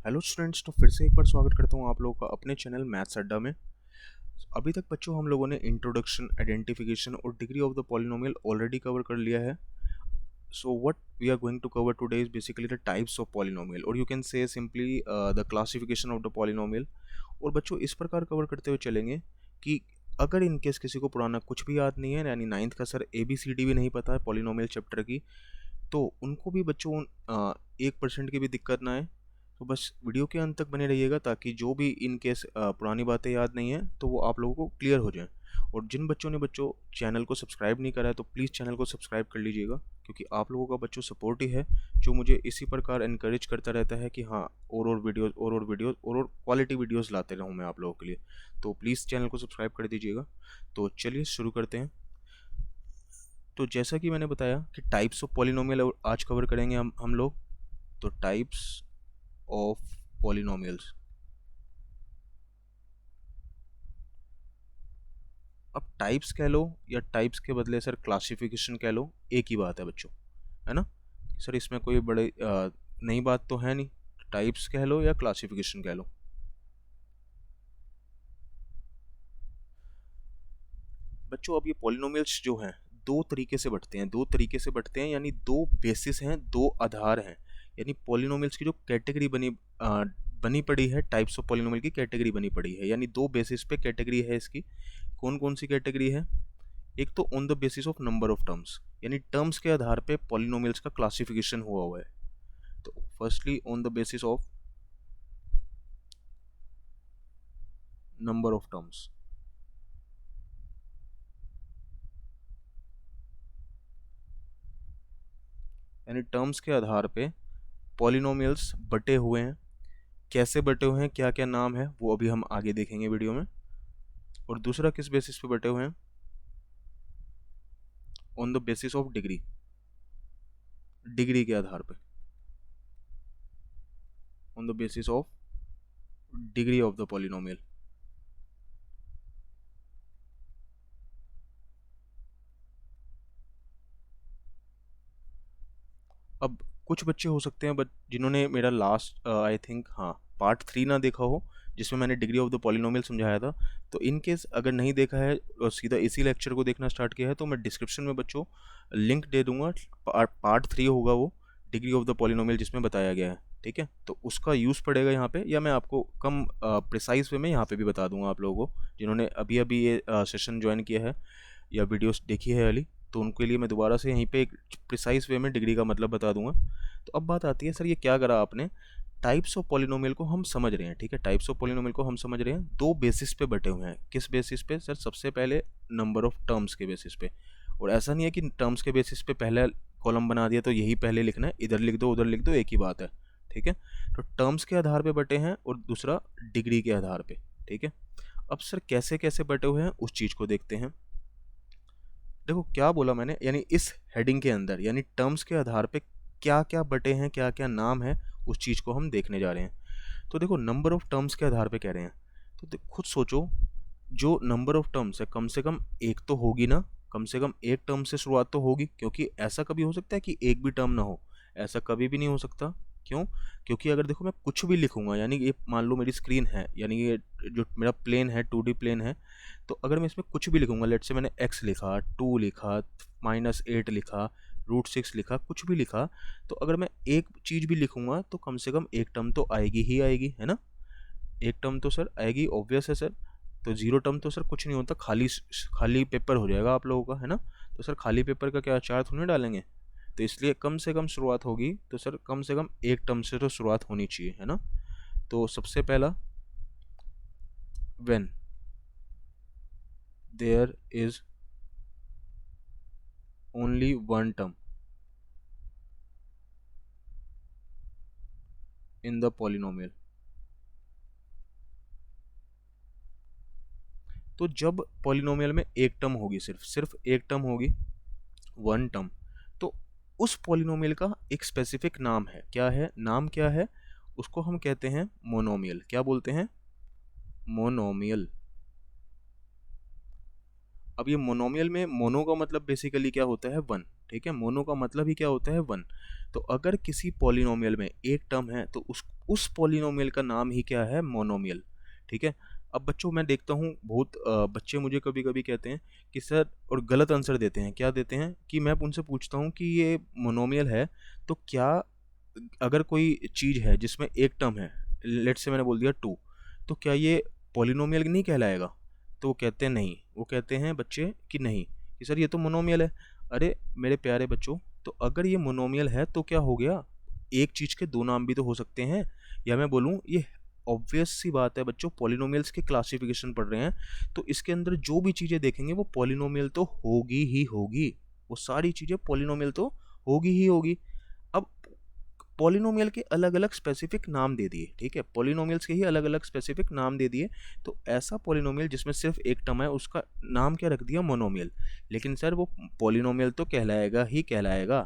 Hello students, तो फिर से एक बार स्वागत करता हूँ आप लोगों का अपने चैनल मैथ्स अड्डा में। अभी तक बच्चों हम लोगों ने इंट्रोडक्शन, आइडेंटिफिकेशन और degree of the polynomial already cover कर लिया है। So what we are going to cover today is basically the types of polynomial, और you can say simply the classification of the polynomial. और बच्चों इस प्रकार cover करते हुए चलेंगे कि अगर इनकेस किसी को पुराना कुछ भी याद नहीं है, यानी नाइन्थ का सर ABCD भी नहीं पता है पॉलिनोमियल चैप्टर की, तो उनको भी बच्चों 1% की भी दिक्कत ना आए। तो बस वीडियो के अंत तक बने रहिएगा ताकि जो भी इन केस पुरानी बातें याद नहीं है तो वो आप लोगों को क्लियर हो जाए। और जिन बच्चों ने चैनल को सब्सक्राइब नहीं करा है तो प्लीज़ चैनल को सब्सक्राइब कर लीजिएगा, क्योंकि आप लोगों का बच्चों सपोर्ट ही है जो मुझे इसी प्रकार इनकरेज करता रहता है कि हाँ, और वीडियोज़ और वीडियोज़ और क्वालिटी वीडियोज़ लाते रहूँ मैं आप लोगों के लिए। तो प्लीज़ चैनल को सब्सक्राइब कर दीजिएगा। तो चलिए शुरू करते हैं। तो जैसा कि मैंने बताया कि टाइप्स ऑफ पॉलिनोमियल आज कवर करेंगे हम लोग। तो टाइप्स ऑफ पॉलिनोमियल्स। अब टाइप्स कह लो या टाइप्स के बदले सर क्लासिफिकेशन कह लो, एक ही बात है बच्चों, है ना। सर इसमें कोई बड़े नई बात तो है नहीं, टाइप्स कह लो या क्लासिफिकेशन कह लो। बच्चों अब ये पॉलिनोमियल्स जो हैं दो तरीके से बढ़ते हैं, यानी दो बेसिस हैं, दो आधार हैं। यानी पॉलिनोमियल्स की जो कैटेगरी बनी पड़ी है, टाइप्स ऑफ पॉलिनोमियल की कैटेगरी बनी पड़ी है, यानी दो बेसिस पे कैटेगरी है इसकी। कौन कौन सी कैटेगरी है? एक तो on the basis of number of terms, यानी टर्म्स के आधार पे पॉलिनोमियल्स का क्लासिफिकेशन हुआ है। तो firstly on the basis of number of terms, यानी टर्म्स के आधार पे पॉलिनोमियल्स बटे हुए हैं। कैसे बटे हुए हैं, क्या क्या नाम है, वो अभी हम आगे देखेंगे वीडियो में। और दूसरा किस बेसिस पे बटे हुए हैं? On the basis of degree, degree के आधार पे, on the basis of degree of the polynomial. अब कुछ बच्चे हो सकते हैं बट जिन्होंने मेरा लास्ट आई थिंक हाँ पार्ट 3 ना देखा हो, जिसमें मैंने डिग्री ऑफ द पॉलिनोमियल समझाया था। तो इन केस अगर नहीं देखा है और सीधा इसी लेक्चर को देखना स्टार्ट किया है तो मैं डिस्क्रिप्शन में बच्चों लिंक दे दूंगा। पार्ट 3 होगा वो, डिग्री ऑफ द पॉलिनोमियल, जिसमें बताया गया है। ठीक है, तो उसका यूज़ पड़ेगा यहाँ पे, या मैं आपको कम प्रिसाइज वे में यहाँ पे भी बता दूंगा आप लोगों को जिन्होंने अभी अभी ये सेशन ज्वाइन किया है या वीडियोस देखी है वाली। तो उनके लिए मैं दोबारा से यहीं पे एक प्रिसाइज वे में डिग्री का मतलब बता दूंगा। तो अब बात आती है, सर ये क्या करा आपने? टाइप्स ऑफ पॉलिनोमियल को हम समझ रहे हैं, ठीक है, टाइप्स ऑफ पॉलिनोमियल को हम समझ रहे हैं, दो बेसिस पे बटे हुए हैं। किस बेसिस पे सर? सबसे पहले नंबर ऑफ टर्म्स के बेसिस पे। और ऐसा नहीं है कि टर्म्स के बेसिस पे पहला कॉलम बना दिया तो यही पहले लिखना है, इधर लिख दो उधर लिख दो, एक ही बात है। ठीक है, तो टर्म्स के आधार पे बटे हैं और दूसरा डिग्री के आधार पे। ठीक है, अब सर कैसे कैसे बटे हुए हैं उस चीज़ को देखते हैं। देखो क्या बोला मैंने, यानी इस हेडिंग के अंदर, यानी टर्म्स के आधार पे क्या क्या बटे हैं, क्या क्या नाम है, उस चीज़ को हम देखने जा रहे हैं। तो देखो नंबर ऑफ टर्म्स के आधार पे कह रहे हैं, तो खुद सोचो, जो नंबर ऑफ टर्म्स है कम से कम एक तो होगी ना, कम से कम एक टर्म से शुरुआत तो होगी, क्योंकि ऐसा कभी हो सकता है कि एक भी टर्म ना हो? ऐसा कभी भी नहीं हो सकता। क्यों? क्योंकि अगर देखो मैं कुछ भी लिखूंगा, यानी ये मान लो मेरी स्क्रीन है, यानी ये जो मेरा प्लेन है 2D प्लेन है, तो अगर मैं इसमें कुछ भी लिखूंगा, लेट से मैंने x लिखा, 2 लिखा, -8 लिखा, √6 लिखा, कुछ भी लिखा, तो अगर मैं एक चीज़ भी लिखूंगा तो कम से कम एक टर्म तो आएगी ही आएगी, है ना। एक टर्म तो सर आएगी, ऑब्वियस है सर। तो जीरो टर्म तो सर कुछ नहीं होता, खाली खाली पेपर हो जाएगा आप लोगों का, है ना। तो सर खाली पेपर का क्या अचार थोड़ी डालेंगे, तो इसलिए कम से कम शुरुआत होगी तो सर कम से कम एक टर्म से तो शुरुआत होनी चाहिए, है ना। तो सबसे पहला, when there is only one term in the polynomial. तो जब पॉलिनोमियल में एक टर्म होगी, सिर्फ सिर्फ एक टर्म होगी, वन टर्म, तो उस पॉलिनोमियल का एक स्पेसिफिक नाम है। क्या है नाम, क्या है? उसको हम कहते हैं मोनोमियल। क्या बोलते हैं? मोनोमियल। अब ये मोनोमियल में मोनो का मतलब बेसिकली क्या होता है? वन। ठीक है, मोनो का मतलब ही क्या होता है, वन। तो अगर किसी पॉलिनोमियल में एक टर्म है तो उस पॉलिनोमियल का नाम ही क्या है, मोनोमियल। ठीक है। अब बच्चों मैं देखता हूँ बहुत बच्चे मुझे कभी कभी कहते हैं कि सर, और गलत आंसर देते हैं। क्या देते हैं कि मैं उनसे पूछता हूँ कि ये मोनोमियल है तो क्या, अगर कोई चीज़ है जिसमें एक टर्म है, लेट्स से मैंने बोल दिया टू, तो क्या ये पॉलिनोमियल नहीं कहलाएगा? तो वो कहते हैं नहीं, वो कहते हैं बच्चे कि नहीं, कि सर ये तो मोनोमियल है। अरे मेरे प्यारे बच्चों, तो अगर ये मोनोमियल है तो क्या हो गया, एक चीज़ के दो नाम भी तो हो सकते हैं। या मैं बोलूँ, ये ऑब्वियस सी बात है बच्चों, पॉलिनोमियल्स के क्लासिफिकेशन पढ़ रहे हैं तो इसके अंदर जो भी चीज़ें देखेंगे वो पॉलिनोमियल तो होगी ही होगी, वो सारी चीज़ें पॉलिनोमियल तो होगी ही होगी। अब पॉलिनोमियल के अलग अलग स्पेसिफिक नाम दे दिए, ठीक है, पॉलिनोमियल्स के ही अलग अलग स्पेसिफिक नाम दे दिए। तो ऐसा पॉलिनोमियल जिसमें सिर्फ एक टर्म है उसका नाम क्या रख दिया, मोनोमियल। लेकिन सर वो पॉलिनोमियल तो कहलाएगा ही कहलाएगा।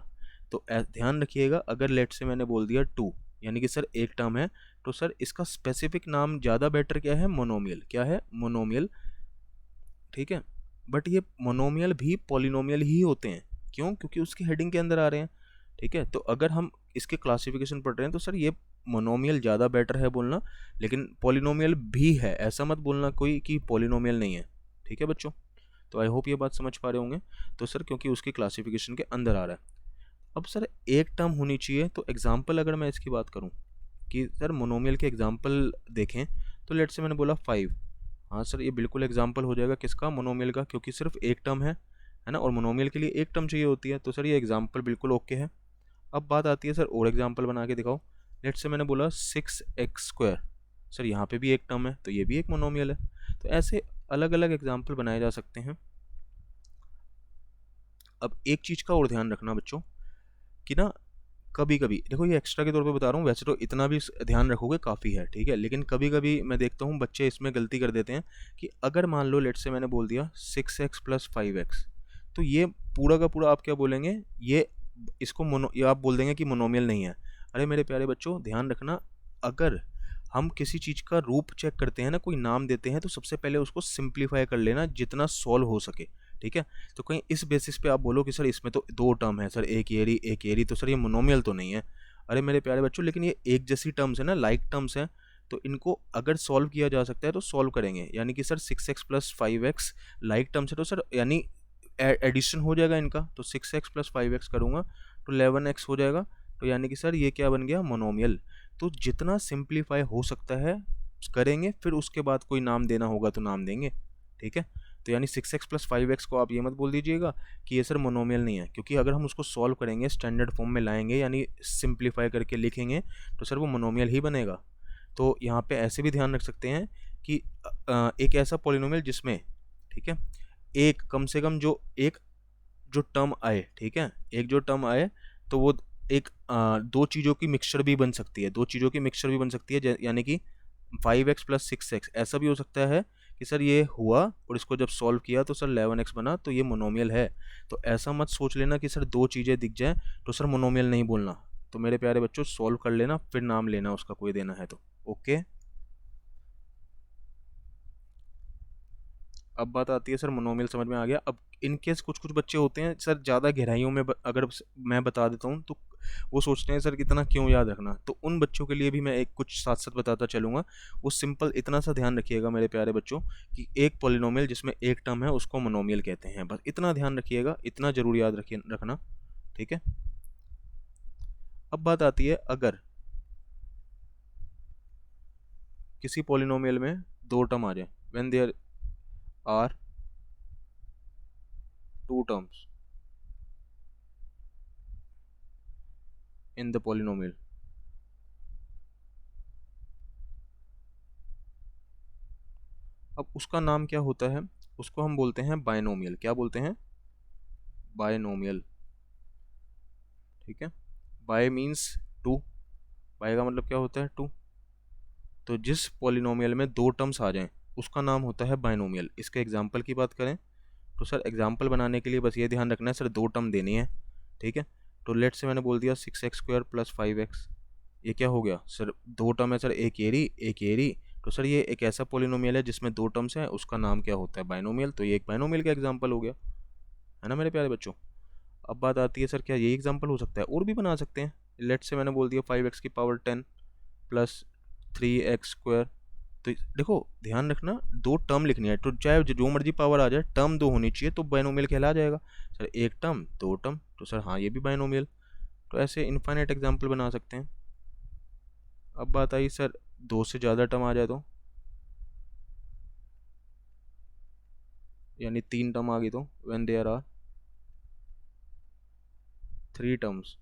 तो ध्यान रखिएगा, अगर लेट से मैंने बोल दिया टू, यानी कि सर एक टर्म है, तो सर इसका स्पेसिफिक नाम ज़्यादा बेटर क्या है, मोनोमियल। क्या है, मोनोमियल। ठीक है। बट ये मोनोमियल भी पॉलिनोमियल ही होते हैं, क्यों, क्योंकि उसकी हेडिंग के अंदर आ रहे हैं। ठीक है। तो अगर हम इसके क्लासिफिकेशन पढ़ रहे हैं तो सर ये मोनोमियल ज़्यादा बेटर है बोलना, लेकिन पॉलिनोमियल भी है, ऐसा मत बोलना कोई कि पॉलिनोमियल नहीं है। ठीक है बच्चों, तो आई होप ये बात समझ पा रहे होंगे। तो सर क्योंकि उसकी क्लासिफिकेशन के अंदर आ रहा है। अब सर एक टर्म होनी चाहिए, तो एग्जाम्पल अगर मैं इसकी बात करूँ कि सर मोनोमियल के एग्जाम्पल देखें, तो लेट से मैंने बोला 5। हाँ सर, ये बिल्कुल एग्जाम्पल हो जाएगा किसका, मोनोमियल का, क्योंकि सिर्फ एक टर्म है ना, और मोनोमियल के लिए एक टर्म चाहिए होती है। तो सर ये एग्जाम्पल बिल्कुल ओके है। अब बात आती है सर और एग्जाम्पल बना के दिखाओ। लेट से मैंने बोला 6x²। सर यहाँ पे भी एक टर्म है तो ये भी एक मोनोमियल है। तो ऐसे अलग अलग एग्जाम्पल बनाए जा सकते हैं। अब एक चीज़ का और ध्यान रखना बच्चों कि ना, कभी कभी देखो, ये एक्स्ट्रा के तौर पे बता रहा हूँ, वैसे तो इतना भी ध्यान रखोगे काफ़ी है, ठीक है, लेकिन कभी कभी मैं देखता हूँ बच्चे इसमें गलती कर देते हैं कि अगर मान लो लेट से मैंने बोल दिया 6x + 5x, तो ये पूरा का पूरा आप क्या बोलेंगे, ये इसको मोनो, ये आप बोल देंगे कि मोनोमियल नहीं है। अरे मेरे प्यारे बच्चों, ध्यान रखना, अगर हम किसी चीज़ का रूप चेक करते हैं ना, कोई नाम देते हैं, तो सबसे पहले उसको सिंप्लीफाई कर लेना जितना सॉल्व हो सके। ठीक है। तो कहीं इस बेसिस पे आप बोलो कि सर इसमें तो दो टर्म है सर, एक एरी एक एरी, तो सर ये मोनोमियल तो नहीं है। अरे मेरे प्यारे बच्चों, लेकिन ये एक जैसी टर्म्स है ना, लाइक टर्म्स हैं, तो इनको अगर सॉल्व किया जा सकता है तो सॉल्व करेंगे। यानी कि sir 6x + 5x like terms है, तो सर यानी एडिशन हो जाएगा इनका, तो 6x + 5x करूँगा तो 11x हो जाएगा। तो यानी कि सर ये क्या बन गया, मोनोमियल। तो जितना सिंप्लीफाई हो सकता है करेंगे, फिर उसके बाद कोई नाम देना होगा तो नाम देंगे। ठीक है। तो यानी 6x + 5x को आप ये मत बोल दीजिएगा कि ये सर मोनोमियल नहीं है, क्योंकि अगर हम उसको सॉल्व करेंगे, स्टैंडर्ड फॉर्म में लाएंगे, यानी सिंप्लीफाई करके लिखेंगे, तो सर वो मोनोमियल ही बनेगा। तो यहाँ पे ऐसे भी ध्यान रख सकते हैं कि एक ऐसा पॉलिनोमियल जिसमें, ठीक है, एक कम से कम जो टर्म आए, ठीक है, एक जो टर्म आए, तो वो एक दो चीज़ों की मिक्सचर भी बन सकती है, दो चीज़ों की मिक्सचर भी बन सकती है, यानी कि 5x + 6x। ऐसा भी हो सकता है कि सर ये हुआ और इसको जब सॉल्व किया तो सर 11x बना, तो ये मोनोमियल है। तो ऐसा मत सोच लेना कि सर दो चीज़ें दिख जाएं तो सर मोनोमियल नहीं बोलना। तो मेरे प्यारे बच्चों, सॉल्व कर लेना फिर नाम लेना उसका, कोई देना है तो। ओके। अब बात आती है सर, मोनोमियल समझ में आ गया। अब इन केस कुछ कुछ बच्चे होते हैं सर, ज़्यादा गहराइयों में अगर मैं बता देता हूँ तो वो सोचते हैं सर कितना क्यों याद रखना। तो उन बच्चों के लिए भी मैं एक कुछ साथ साथ बताता चलूँगा। वो सिंपल इतना सा ध्यान रखिएगा मेरे प्यारे बच्चों कि एक पॉलिनोमियल जिसमें एक टर्म है उसको मोनोमियल कहते हैं, बस इतना ध्यान रखिएगा, इतना जरूर याद रखिए रखना। ठीक है। अब बात आती है, अगर किसी पॉलिनोमियल में दो टर्म आ जाए, when there are two terms in the polynomial, अब उसका नाम क्या होता है, उसको हम बोलते हैं बायनोमियल। क्या बोलते हैं, बायनोमियल। ठीक है। बाय मीन्स टू, बाय का मतलब क्या होता है, टू। तो जिस पॉलिनोमियल में दो टर्म्स आ जाएं उसका नाम होता है बायनोमियल। इसके एग्जांपल की बात करें तो सर एग्जांपल बनाने के लिए बस ये ध्यान रखना है सर, दो टर्म देनी है। ठीक है। तो लेट से मैंने बोल दिया 6x² + 5x, ये क्या हो गया सर, दो टर्म है सर, एक एरी एक एरी। तो सर ये एक ऐसा पॉलिनोमियल है जिसमें दो टर्म्स हैं, उसका नाम क्या होता है, बायनोमियल। तो ये एक बायनोमियल का एग्जांपल हो गया, है ना मेरे प्यारे बच्चों। अब बात आती है सर क्या यही एग्जाम्पल हो सकता है? और भी बना सकते हैं। लेट से मैंने बोल दिया 5x की पावर 10 प्लस 3x स्क्वायर। तो देखो ध्यान रखना, दो टर्म लिखनी है तो चाहे जो मर्जी पावर आ जाए, टर्म दो होनी चाहिए तो बाइनोमियल कहला जाएगा। सर एक टर्म दो टर्म, तो सर हाँ ये भी बाइनोमियल। तो ऐसे इनफाइनाइट एग्जाम्पल बना सकते हैं। अब बात आई सर दो से ज़्यादा टर्म आ जाए तो, यानी तीन टर्म आ गई तो when there are 3 terms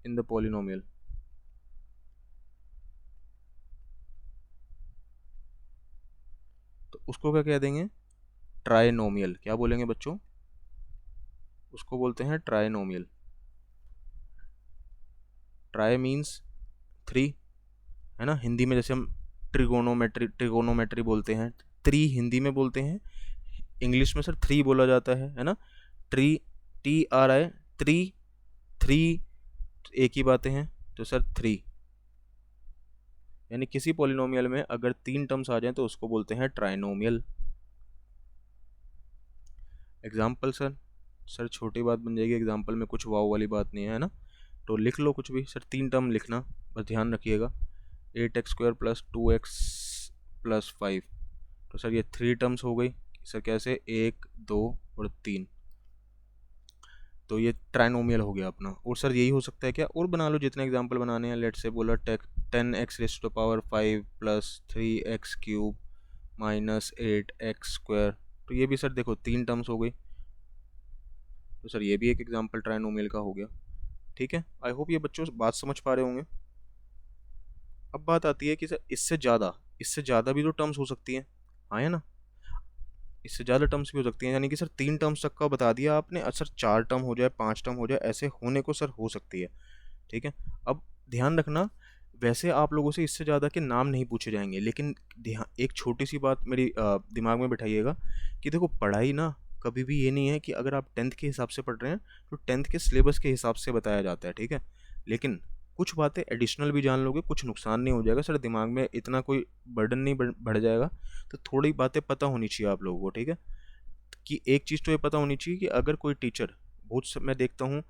in the polynomial, तो उसको क्या कह देंगे? ट्राइनोमियल। क्या बोलेंगे बच्चों? उसको बोलते हैं ट्राइनोमियल। ट्राई मीन्स 3, है ना। हिंदी में जैसे हम ट्रिगोनोमेट्री बोलते हैं, ट्री हिंदी में बोलते हैं, इंग्लिश में सर 3 बोला जाता है ना। ट्री, TRI, ट्री, 3 एक ही बातें हैं, तो सर 3, यानी किसी पॉलिनोमियल में अगर 3 टर्म्स आ जाएं तो उसको बोलते हैं ट्राइनोमियल। एग्जाम्पल सर छोटी बात बन जाएगी, एग्जाम्पल में कुछ वाव वाली बात नहीं है ना, तो लिख लो कुछ भी सर, 3 टर्म लिखना, बस ध्यान रखिएगा। 8x square plus 2x plus 5, तो सर ये 3 टर्म्स हो गई सर। कैसे? 1 2 और 3, तो ये ट्राइनोमियल हो गया अपना। और सर यही हो सकता है क्या? और बना लो जितने एग्जाम्पल बनाने हैं। लेट से बोला 10x raise to power 5 plus 3x cube minus 8x square, तो ये भी सर देखो 3 टर्म्स हो गई, तो सर ये भी एक एग्जाम्पल ट्राइनोमियल का हो गया। ठीक है, आई होप ये बच्चों बात समझ पा रहे होंगे। अब बात आती है कि सर इससे ज़्यादा भी तो टर्म्स हो सकती हैं, हाँ है ना। इससे ज़्यादा टर्म्स भी हो सकती हैं, यानी कि सर 3 टर्म्स तक का बता दिया आपने, और सर 4 टर्म हो जाए, 5 टर्म हो जाए, ऐसे होने को सर हो सकती है। ठीक है, अब ध्यान रखना, वैसे आप लोगों से इससे ज़्यादा के नाम नहीं पूछे जाएंगे, लेकिन ध्यान एक छोटी सी बात मेरी दिमाग में बिठाइएगा कि देखो पढ़ाई ना कभी भी ये नहीं है कि अगर आप 10th के हिसाब से पढ़ रहे हैं तो 10th के सिलेबस के हिसाब से बताया जाता है। ठीक है, लेकिन कुछ बातें एडिशनल भी जान लोगे, कुछ नुकसान नहीं हो जाएगा सर, दिमाग में इतना कोई बर्डन नहीं बढ़ जाएगा। तो थोड़ी बातें पता होनी चाहिए आप लोगों को। ठीक है, कि एक चीज़ तो ये पता होनी चाहिए कि अगर कोई टीचर, बहुत मैं देखता हूँ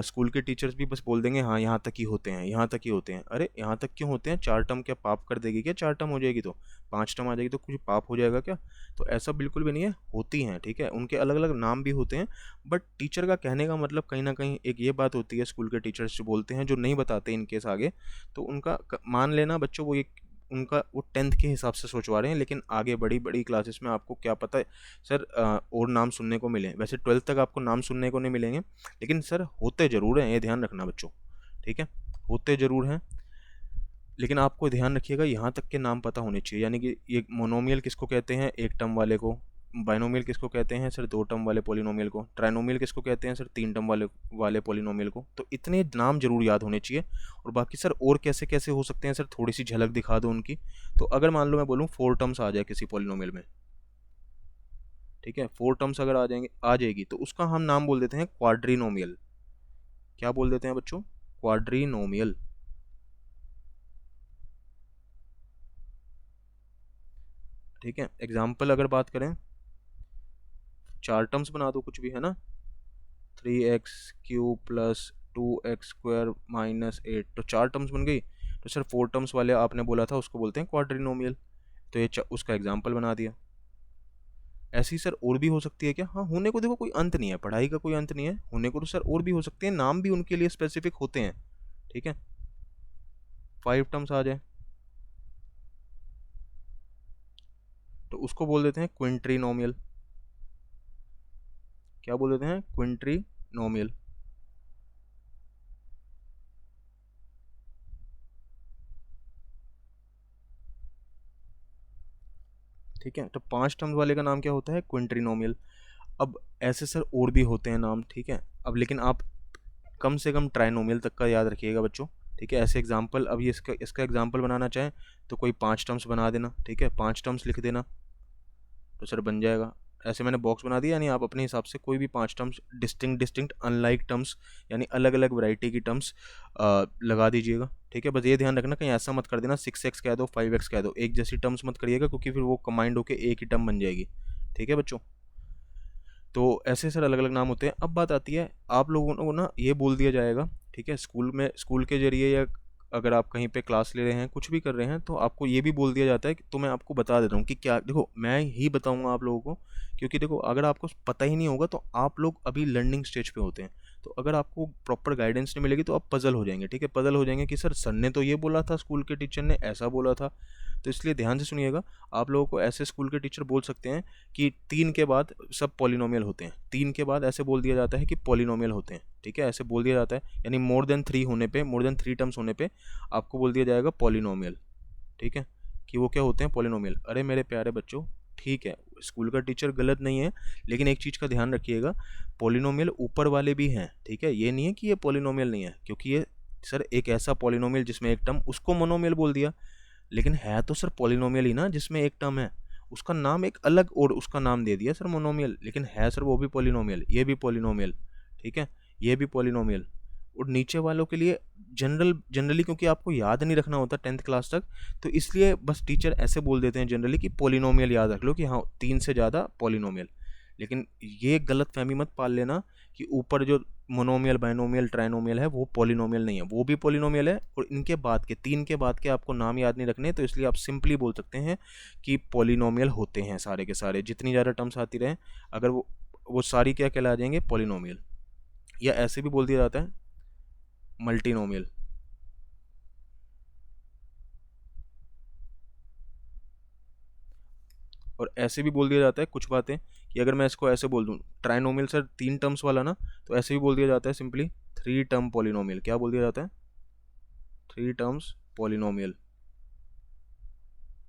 स्कूल के टीचर्स भी बस बोल देंगे हाँ यहाँ तक ही होते हैं, यहाँ तक ही होते हैं। अरे यहाँ तक क्यों होते हैं? 4 टर्म क्या पाप कर देगी क्या? 4 टर्म हो जाएगी तो 5 टर्म आ जाएगी तो कुछ पाप हो जाएगा क्या? तो ऐसा बिल्कुल भी नहीं है, होती हैं। ठीक है, उनके अलग अलग नाम भी होते हैं, बट टीचर का कहने का मतलब कहीं ना कहीं एक ये बात होती है, स्कूल के टीचर्स जो बोलते हैं, जो नहीं बताते इनकेस आगे, तो उनका मान लेना बच्चों, वो एक उनका वो 10th के हिसाब से सोचवा रहे हैं, लेकिन आगे बड़ी बड़ी क्लासेस में आपको क्या पता है सर और नाम सुनने को मिले। वैसे 12th तक आपको नाम सुनने को नहीं मिलेंगे, लेकिन सर होते ज़रूर हैं, ये ध्यान रखना बच्चों। ठीक है, होते ज़रूर हैं, लेकिन आपको ध्यान रखिएगा यहाँ तक के नाम पता होने चाहिए। यानी कि ये मोनोमियल किसको कहते हैं? एक टर्म वाले को। बाइनोमियल किसको कहते हैं सर? 2 टर्म वाले पॉलिनोमियल को। ट्राइनोमियल किसको कहते हैं सर? 3 टर्म वाले पॉलिनोमियल को। तो इतने नाम जरूर याद होने चाहिए। और बाकी सर और कैसे कैसे हो सकते हैं सर, थोड़ी सी झलक दिखा दो उनकी। तो अगर मान लो मैं बोलूँ 4 टर्म्स आ जाए किसी पॉलिनोमियल में, ठीक है, 4 टर्म्स अगर आ जाएगी तो उसका हम नाम बोल देते हैं क्वाड्रीनोमियल। क्या बोल देते हैं बच्चों? क्वाड्रीनोमियल। ठीक है, एग्जाम्पल अगर बात करें, 4 टर्म्स बना दो कुछ भी, है ना। 3x cube plus 2x square minus 8, तो 4 टर्म्स बन गई। तो सर 4 टर्म्स वाले आपने बोला था उसको बोलते हैं क्वाड्रीनोमियल, तो ये उसका एग्जाम्पल बना दिया। ऐसी सर और भी हो सकती है क्या? हाँ, होने को देखो कोई अंत नहीं है, पढ़ाई का कोई अंत नहीं है, होने को तो सर और भी हो सकते हैं, नाम भी उनके लिए स्पेसिफिक होते हैं। ठीक है, 5 टर्म्स आ जाए तो उसको बोल देते हैं क्विंट्रीनोमियल। क्या बोल देते हैं? क्विंट्रीनोमियल। ठीक है, तो 5 टर्म्स वाले का नाम क्या होता है? क्विंट्रीनोमियल। अब ऐसे सर और भी होते हैं नाम। ठीक है, अब लेकिन आप कम से कम ट्राइनोमियल तक का याद रखिएगा बच्चों। ठीक है, ऐसे एग्जाम्पल, अब ये इसका एग्जाम्पल बनाना चाहें तो कोई 5 टर्म्स बना देना। ठीक है, 5 टर्म्स लिख देना तो सर बन जाएगा। ऐसे मैंने बॉक्स बना दिया, यानी आप अपने हिसाब से कोई भी 5 टर्म्स, डिस्टिंक्ट अनलाइक टर्म्स, यानी अलग अलग वैरायटी की टर्म्स लगा दीजिएगा। ठीक है, बस ये ध्यान रखना कहीं ऐसा मत कर देना 6x कह दो 5x कह दो, एक जैसी टर्म्स मत करिएगा, क्योंकि फिर वो कंबाइंड होकर एक ही टर्म बन जाएगी। ठीक है बच्चों, तो ऐसे सर अलग अलग नाम होते हैं। अब बात आती है, आप लोगों को ना ये बोल दिया जाएगा, ठीक है, स्कूल में, स्कूल के जरिए या अगर आप कहीं पे क्लास ले रहे हैं, कुछ भी कर रहे हैं, तो आपको ये भी बोल दिया जाता है कि, तो मैं आपको बता देता हूँ कि क्या, देखो मैं ही बताऊंगा आप लोगों को, क्योंकि देखो अगर आपको पता ही नहीं होगा तो आप लोग अभी लर्निंग स्टेज पे होते हैं, तो अगर आपको प्रॉपर गाइडेंस नहीं मिलेगी तो आप पजल हो जाएंगे, ठीक है, पजल हो जाएंगे कि सर ने तो ये बोला था, स्कूल के टीचर ने ऐसा बोला था। तो इसलिए ध्यान से सुनिएगा, आप लोगों को ऐसे स्कूल के टीचर बोल सकते हैं कि 3 के बाद सब पॉलिनोमियल होते हैं, 3 के बाद ऐसे बोल दिया जाता है कि पॉलिनोमियल होते हैं, ठीक है, ऐसे बोल दिया जाता है, यानी मोर देन 3 होने पे, मोर देन 3 टर्म्स होने पे आपको बोल दिया जाएगा पॉलिनोमियल, ठीक है, कि वो क्या होते हैं, पॉलिनोमियल। अरे मेरे प्यारे बच्चों, ठीक है, स्कूल का टीचर गलत नहीं है, लेकिन एक चीज़ का ध्यान रखिएगा, पॉलिनोमियल ऊपर वाले भी हैं, ठीक है, ये नहीं है कि ये पॉलिनोमियल नहीं है, क्योंकि ये सर एक ऐसा पॉलिनोमियल जिसमें एक टर्म, उसको मोनोमियल बोल दिया, लेकिन है तो सर पॉलिनोमियल ही ना, जिसमें एक टर्म है, उसका नाम एक अलग और उसका नाम दे दिया सर मोनोमियल, लेकिन है सर वो भी पॉलिनोमियल, ये भी पॉलिनोमियल, ठीक है, ये भी पॉलिनोमियल। और नीचे वालों के लिए जनरली क्योंकि आपको याद नहीं रखना होता 10th क्लास तक, तो इसलिए बस टीचर ऐसे बोल देते हैं जनरली कि पॉलिनोमियल याद रख लो कि हाँ 3 से ज़्यादा पॉलिनोमियल। लेकिन ये गलत फहमी मत पाल लेना कि ऊपर जो मोनोमियल, बाइनोमियल, ट्राइनोमियल है वो पॉलिनोमियल नहीं है, वो भी पॉलिनोमियल है, और इनके बाद के 3 के बाद के आपको नाम याद नहीं रखने, तो इसलिए आप सिंपली बोल सकते हैं कि पॉलिनोमियल होते हैं सारे के सारे, जितनी ज़्यादा टर्म्स आती रहें, अगर वो सारी क्या कहला जाएंगे, पॉलिनोमियल। या ऐसे भी बोल दिया जाता है मल्टीनोमियल। और ऐसे भी बोल दिया जाता है कुछ बातें कि अगर मैं इसको ऐसे बोल दूं, ट्राइनोमियल सर 3 टर्म्स वाला ना, तो ऐसे भी बोल दिया जाता है सिंपली 3 टर्म पॉलिनोमियल। क्या बोल दिया जाता है, 3 टर्म्स पॉलिनोमियल।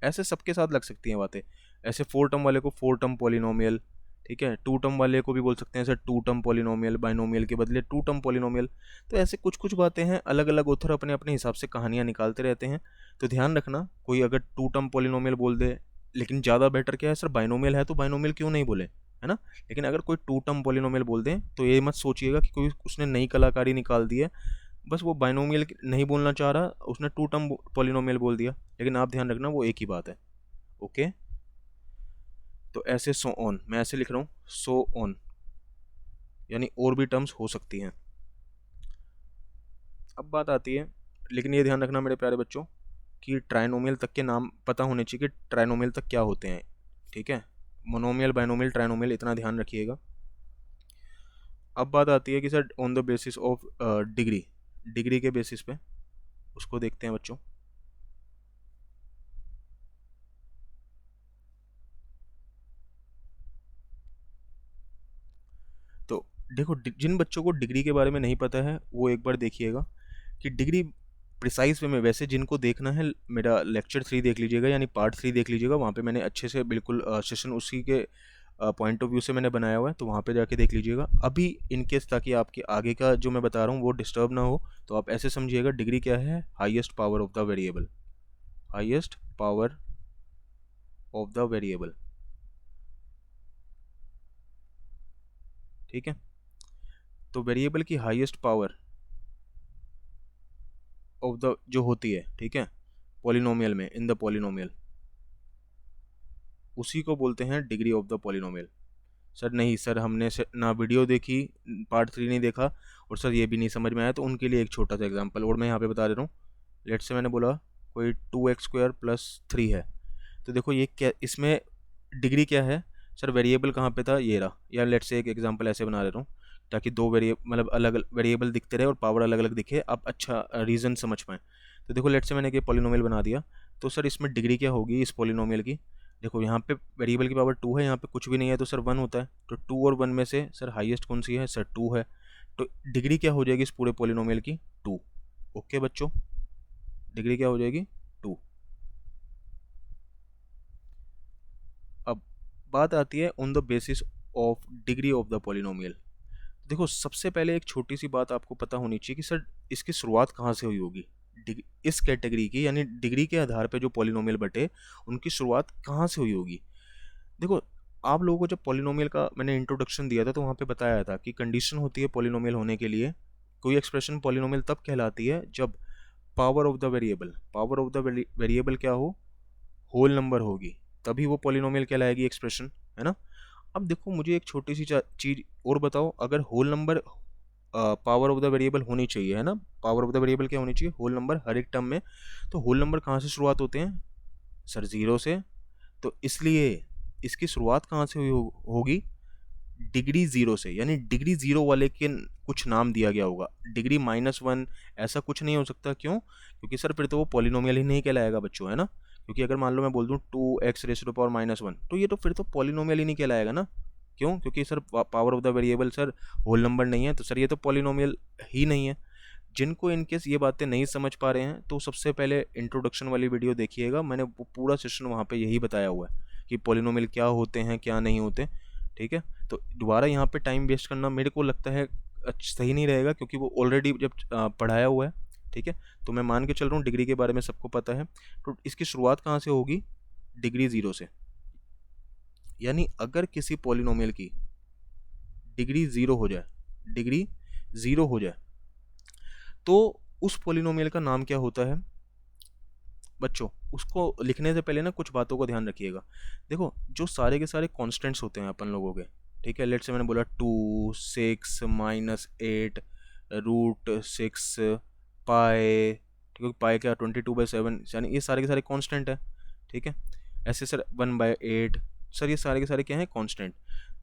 ऐसे सबके साथ लग सकती हैं बातें, ऐसे 4 टर्म वाले को 4 टर्म पॉलिनोमियल, ठीक है, 2 टर्म वाले को भी बोल सकते हैं सर 2 टर्म पॉलिनोमियल, बाइनोमियल के बदले 2 टर्म पॉलिनोमियल। तो ऐसे कुछ कुछ बातें हैं, अलग अलग ऑथर अपने अपने हिसाब से कहानियाँ निकालते रहते हैं, तो ध्यान रखना, कोई अगर 2 टर्म पॉलिनोमियल बोल दे, लेकिन ज़्यादा बेटर क्या है सर, बाइनोमियल है तो बाइनोमियल क्यों नहीं बोले, है ना, लेकिन अगर कोई 2 टर्म पॉलिनोमियल बोल दें तो ये मत सोचिएगा कि कोई उसने नई कलाकारी निकाल दी है, बस वो बाइनोमियल नहीं बोलना चाह रहा, उसने 2 टर्म पॉलिनोमियल बोल दिया, लेकिन आप ध्यान रखना वो एक ही बात है, ओके। तो ऐसे सो ऑन, मैं ऐसे लिख रहा हूँ सो ऑन, यानी और भी टर्म्स हो सकती हैं। अब बात आती है, लेकिन ये ध्यान रखना मेरे प्यारे बच्चों कि ट्राइनोमियल तक के नाम पता होने चाहिए कि ट्राइनोमियल तक क्या होते हैं, ठीक है, मोनोमियल, बाइनोमियल, ट्राइनोमियल, इतना ध्यान रखिएगा। अब बात आती है कि sir on the basis of degree, degree के बेसिस पे उसको देखते हैं बच्चों। तो देखो, जिन बच्चों को डिग्री के बारे में नहीं पता है वो एक बार देखिएगा कि डिग्री प्रिसाइज वे में, वैसे जिनको देखना है मेरा लेक्चर 3 देख लीजिएगा, यानी पार्ट 3 देख लीजिएगा, वहाँ पे मैंने अच्छे से बिल्कुल सेशन उसी के पॉइंट ऑफ व्यू से मैंने बनाया हुआ है, तो वहाँ पे जाके देख लीजिएगा। अभी इनकेस ताकि आपके आगे का जो मैं बता रहा हूँ वो डिस्टर्ब ना हो, तो आप ऐसे समझिएगा, डिग्री क्या है, highest power of the variable, highest power of the variable, ठीक है। तो वेरिएबल की हाईएस्ट पावर ऑफ द जो होती है, ठीक है, पॉलिनोमियल में, इन द पॉलिनोमियल, उसी को बोलते हैं degree of the polynomial. Sir नहीं सर, हमने ना वीडियो देखी, पार्ट 3 नहीं देखा, और सर ये भी नहीं समझ में आया, तो उनके लिए एक छोटा सा एग्जांपल और मैं यहाँ पे बता दे रहा हूँ। लेट्स से मैंने बोला कोई 2x² + 3 है, तो देखो ये क्या, इसमें डिग्री क्या है सर, वेरिएबल कहाँ पे था, ये रहा, या लेट्स से एक एग्जांपल ऐसे बना देता हूँ ताकि दो मतलब अलग वेरिएबल दिखते रहे और पावर अलग अलग दिखे, आप अच्छा रीज़न समझ पाएँ। तो देखो लेट्स से मैंने एक पॉलिनोमियल बना दिया, तो सर इसमें डिग्री क्या होगी इस पॉलिनोमियल की, देखो यहाँ पे वेरिएबल की पावर 2 है, यहाँ पे कुछ भी नहीं है तो सर 1 होता है, तो 2 और 1 में से सर हाईएस्ट कौन सी है, सर 2 है, तो डिग्री क्या हो जाएगी इस पूरे पॉलिनोमियल की, 2। ओके बच्चों, डिग्री क्या हो जाएगी, 2। अब बात आती है on the basis of degree of the polynomial. देखो सबसे पहले एक छोटी सी बात आपको पता होनी चाहिए कि सर इसकी शुरुआत कहाँ से हुई होगी, इस कैटेगरी की, यानी डिग्री के आधार पे जो पॉलिनोमियल बटे उनकी शुरुआत कहाँ से हुई होगी। देखो आप लोगों को जब पॉलिनोमियल का मैंने इंट्रोडक्शन दिया था तो वहाँ पे बताया था कि कंडीशन होती है पॉलिनोमियल होने के लिए, कोई एक्सप्रेशन पॉलिनोमियल तब कहलाती है जब power of the variable, power of the variable क्या हो, होल नंबर होगी, तभी वो पॉलिनोमियल कहलाएगी एक्सप्रेशन, है ना। अब देखो मुझे एक छोटी सी चीज़ और बताओ, अगर whole number power of the variable होनी चाहिए, है ना, पावर ऑफ द वेरिएबल क्या होनी चाहिए, होल नंबर हर एक टर्म में, तो होल नंबर कहाँ से शुरुआत होते हैं सर, जीरो से। तो इसलिए इसकी शुरुआत कहाँ से होगी, डिग्री जीरो से, यानी डिग्री जीरो वाले के कुछ नाम दिया गया होगा, डिग्री -1 ऐसा कुछ नहीं हो सकता। क्यों? क्योंकि सर फिर तो वो पॉलिनोमियल ही नहीं कहलाएगा बच्चों, है ना, क्योंकि अगर मान लो मैं बोल दूं 2x⁻⁻1, तो ये तो फिर तो पॉलिनोमियल ही नहीं कहलाएगा ना। क्यों? क्योंकि sir power of the variable sir whole number नहीं है, तो सर ये तो पॉलिनोमियल ही नहीं है। जिनको इनकेस ये बातें नहीं समझ पा रहे हैं तो सबसे पहले इंट्रोडक्शन वाली वीडियो देखिएगा, मैंने वो पूरा सेशन वहाँ पे यही बताया हुआ है कि पॉलिनोमियल क्या होते हैं क्या नहीं होते, ठीक है। तो दोबारा यहाँ पे टाइम वेस्ट करना मेरे को लगता है सही नहीं रहेगा, क्योंकि वो ऑलरेडी जब पढ़ाया हुआ है, ठीक है। तो मैं मान के चल रहा हूँ डिग्री के बारे में सबको पता है, तो इसकी शुरुआत कहाँ से होगी, डिग्री ज़ीरो से। यानी अगर किसी पॉलिनोमियल की डिग्री ज़ीरो हो जाए, डिग्री ज़ीरो हो जाए, तो उस पॉलिनोमियल का नाम क्या होता है बच्चों। उसको लिखने से पहले ना कुछ बातों का ध्यान रखिएगा। देखो जो सारे के सारे कॉन्स्टेंट्स होते हैं अपन लोगों के, ठीक है, लेट से मैंने बोला 2, 6, -8, √6, पाए, ठीक है, पाए क्या 22/7, यानी ये सारे के सारे कांस्टेंट है, ठीक है। ऐसे सर 1/8, सर ये सारे के सारे क्या हैं, कांस्टेंट।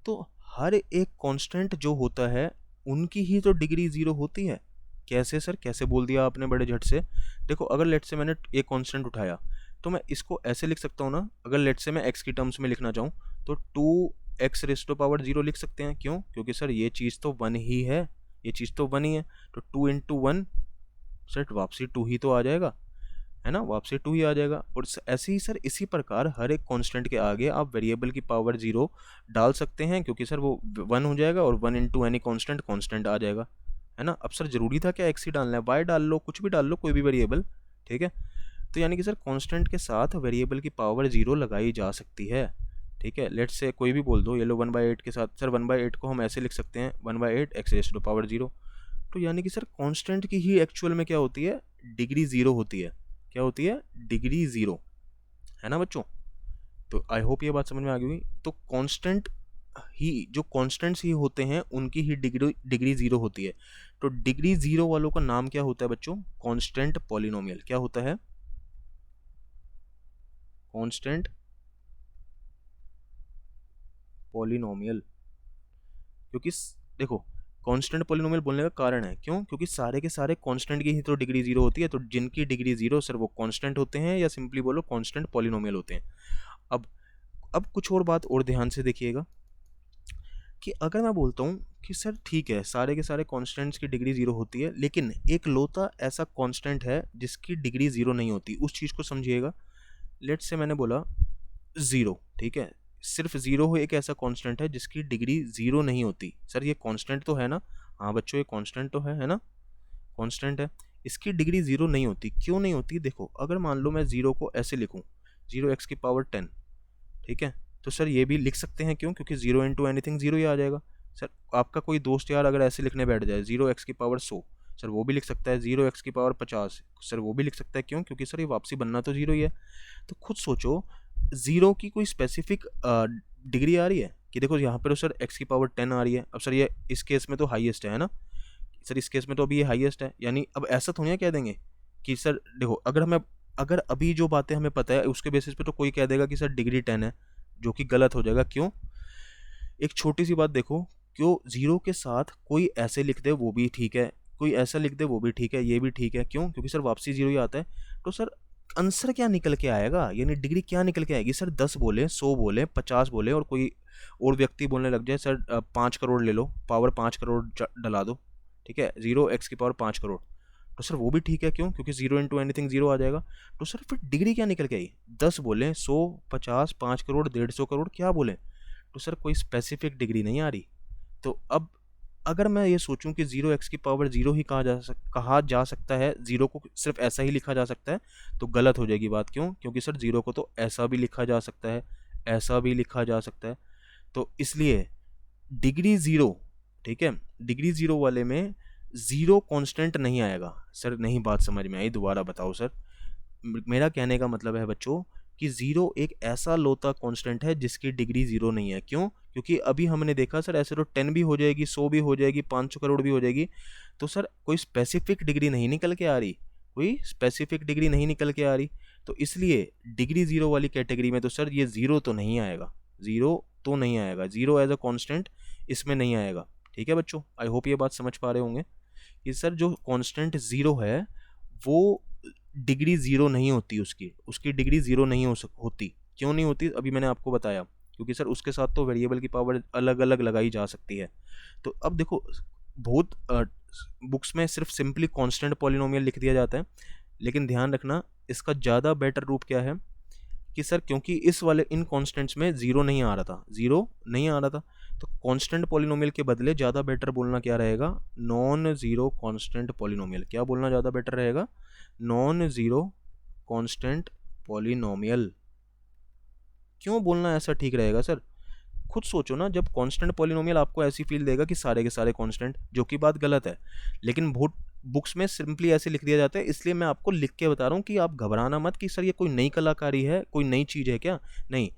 तो हर एक कांस्टेंट जो होता है उनकी ही तो डिग्री ज़ीरो होती है। कैसे सर, कैसे बोल दिया आपने बड़े झट से। देखो अगर लेट से मैंने एक कांस्टेंट उठाया तो मैं इसको ऐसे लिख सकता हूँ ना, अगर लेट से मैं x की टर्म्स में लिखना चाहूँ तो 2x⁻0 लिख सकते हैं। क्यों? क्योंकि सर ये चीज़ तो 1 ही है, ये चीज़ तो 1 ही है, तो 2 × 1 सर वापसी 2 ही तो आ जाएगा, है ना, वापसी 2 ही आ जाएगा। और ऐसे ही सर इसी प्रकार हर एक कांस्टेंट के आगे आप वेरिएबल की पावर 0 डाल सकते हैं, क्योंकि सर वो 1 हो जाएगा और 1 × एनी कांस्टेंट कांस्टेंट आ जाएगा, है ना। अब सर ज़रूरी था क्या x ही डालना है, y डाल लो, कुछ भी डाल लो, कोई भी वेरिएबल, ठीक है। तो यानी कि सर कांस्टेंट के साथ वेरिएबल की पावर 0 लगाई जा सकती है, ठीक है। लेट्स से कोई भी बोल दो, ये लो 1/8 के साथ, सर 1/8 को हम ऐसे लिख सकते हैं 1/8 x⁻0। तो यानी कि सर कांस्टेंट की ही एक्चुअल में क्या होती है, डिग्री 0 होती है। क्या होती है, डिग्री 0, है ना बच्चों। तो आई होप ये बात समझ में आ गई हुई। तो कांस्टेंट ही, जो कांस्टेंट्स ही होते हैं उनकी ही डिग्री 0 होती है। तो डिग्री 0 वालों का नाम क्या होता है बच्चों, कांस्टेंट पॉलिनोमियल। क्या होता है, कांस्टेंट पॉलिनोमियल। क्योंकि देखो कांस्टेंट पॉलिनोमियल बोलने का कारण है, क्यों, क्योंकि सारे के सारे कांस्टेंट की ही तो डिग्री 0 होती है। तो जिनकी डिग्री 0 सर वो कांस्टेंट होते हैं, या सिंपली बोलो कांस्टेंट पॉलिनोमियल होते हैं। अब कुछ और बात और ध्यान से देखिएगा कि अगर मैं बोलता हूँ कि सर ठीक है सारे के सारे कांस्टेंट्स की डिग्री 0 होती है, लेकिन एक लौता ऐसा कांस्टेंट है जिसकी डिग्री 0 नहीं होती, उस चीज़ को समझिएगा। लेट्स से मैंने बोला 0, ठीक है, सिर्फ 0 हो एक ऐसा कांस्टेंट है जिसकी डिग्री 0 नहीं होती। सर ये कांस्टेंट तो है ना, हाँ बच्चों ये कांस्टेंट तो है ना, कांस्टेंट है, इसकी डिग्री 0 नहीं होती। क्यों नहीं होती, देखो अगर मान लो मैं 0 को ऐसे लिखूँ 0x⁻10, ठीक है, तो सर ये भी लिख सकते हैं। क्यों? क्योंकि 0 × एनीथिंग 0 ही आ जाएगा। सर आपका कोई दोस्त यार अगर ऐसे लिखने बैठ जाए 0x⁻100, सर वो भी लिख सकता है। 0x⁻50, सर वो भी लिख सकता है। क्यों? क्योंकि सर ये वापसी बनना तो 0 ही है। तो खुद सोचो 0 की कोई स्पेसिफिक डिग्री आ रही है कि देखो यहाँ पर सर x⁻10 आ रही है। अब सर ये इस केस में तो हाईएस्ट है ना सर, इस केस में तो अभी ये हाईएस्ट है। यानी अब ऐसा थोड़ी ना कह देंगे कि सर देखो अगर अभी जो बातें हमें पता है उसके बेसिस पे तो कोई कह देगा कि सर डिग्री 10 है, जो कि गलत हो जाएगा। क्यों? एक छोटी सी बात देखो, क्यों 0 के साथ कोई ऐसे लिख दे वो भी ठीक है, कोई ऐसा लिख दे वो भी ठीक है, ये भी ठीक है। क्यों? क्योंकि सर वापसी 0 ही आता है। तो सर आंसर क्या निकल के आएगा, यानी डिग्री क्या निकल के आएगी सर, 10 बोले, 100 बोले, 50 बोले और कोई और व्यक्ति बोलने लग जाए सर 5 करोड़ ले लो, पावर 5 करोड़ डला दो, ठीक है, 0x⁻5 करोड़, तो सर वो भी ठीक है। क्यों? क्योंकि 0 × एनीथिंग 0 आ जाएगा। तो सर फिर डिग्री क्या निकल के आई, 10 बोले, 100, 50, 5 करोड़, 150 करोड़, क्या बोले, तो सर कोई स्पेसिफिक डिग्री नहीं आ रही। तो अब अगर मैं ये सोचूं कि 0x⁻0 ही कहा जा सकता है, 0 को सिर्फ ऐसा ही लिखा जा सकता है, तो गलत हो जाएगी बात। क्यों? क्योंकि सर 0 को तो ऐसा भी लिखा जा सकता है, ऐसा भी लिखा जा सकता है। तो इसलिए डिग्री 0, ठीक है, डिग्री 0 वाले में 0 कांस्टेंट नहीं आएगा। सर नहीं बात समझ में आई, दोबारा बताओ सर। मेरा कहने का मतलब है बच्चों कि ज़ीरो एक ऐसा लोता कांस्टेंट है जिसकी डिग्री ज़ीरो नहीं है। क्यों? क्योंकि अभी हमने देखा सर ऐसे तो 10 भी हो जाएगी, 100 भी हो जाएगी, 500 करोड़ भी हो जाएगी, तो सर कोई स्पेसिफिक डिग्री नहीं निकल के आ रही, कोई स्पेसिफिक डिग्री नहीं निकल के आ रही। तो इसलिए डिग्री ज़ीरो वाली कैटेगरी में तो सर ये ज़ीरो तो नहीं आएगा, ज़ीरो तो नहीं आएगा, ज़ीरो एज अ कांस्टेंट इसमें नहीं आएगा। ठीक है बच्चों, आई होप ये बात समझ पा रहे होंगे कि सर जो कांस्टेंट ज़ीरो है वो डिग्री ज़ीरो नहीं होती, उसकी उसकी डिग्री ज़ीरो नहीं होती। क्यों नहीं होती? अभी मैंने आपको बताया, क्योंकि सर उसके साथ तो वेरिएबल की पावर अलग अलग लगाई जा सकती है। तो अब देखो, बहुत बुक्स में सिर्फ सिंपली कांस्टेंट पॉलिनोमियल लिख दिया जाता है, लेकिन ध्यान रखना इसका ज़्यादा बेटर रूप क्या है कि सर क्योंकि इस वाले इन कांस्टेंट्स में ज़ीरो नहीं आ रहा था, ज़ीरो नहीं आ रहा था, तो कांस्टेंट पॉलिनोमियल के बदले ज़्यादा बेटर बोलना क्या रहेगा? Non zero constant polynomial. क्या बोलना ज़्यादा बेटर रहेगा? Non zero constant polynomial. क्यों बोलना ऐसा ठीक रहेगा सर? खुद सोचो ना, जब कांस्टेंट पॉलिनोमियल आपको ऐसी फील देगा कि सारे के सारे कांस्टेंट, जो कि बात गलत है, लेकिन बहुत बुक्स में सिंपली ऐसे लिख दिया जाता है, इसलिए मैं आपको लिख के बता रहा हूँ कि आप घबराना मत कि सर ये कोई नई कलाकारी है, कोई नई चीज़ है क्या? नहीं,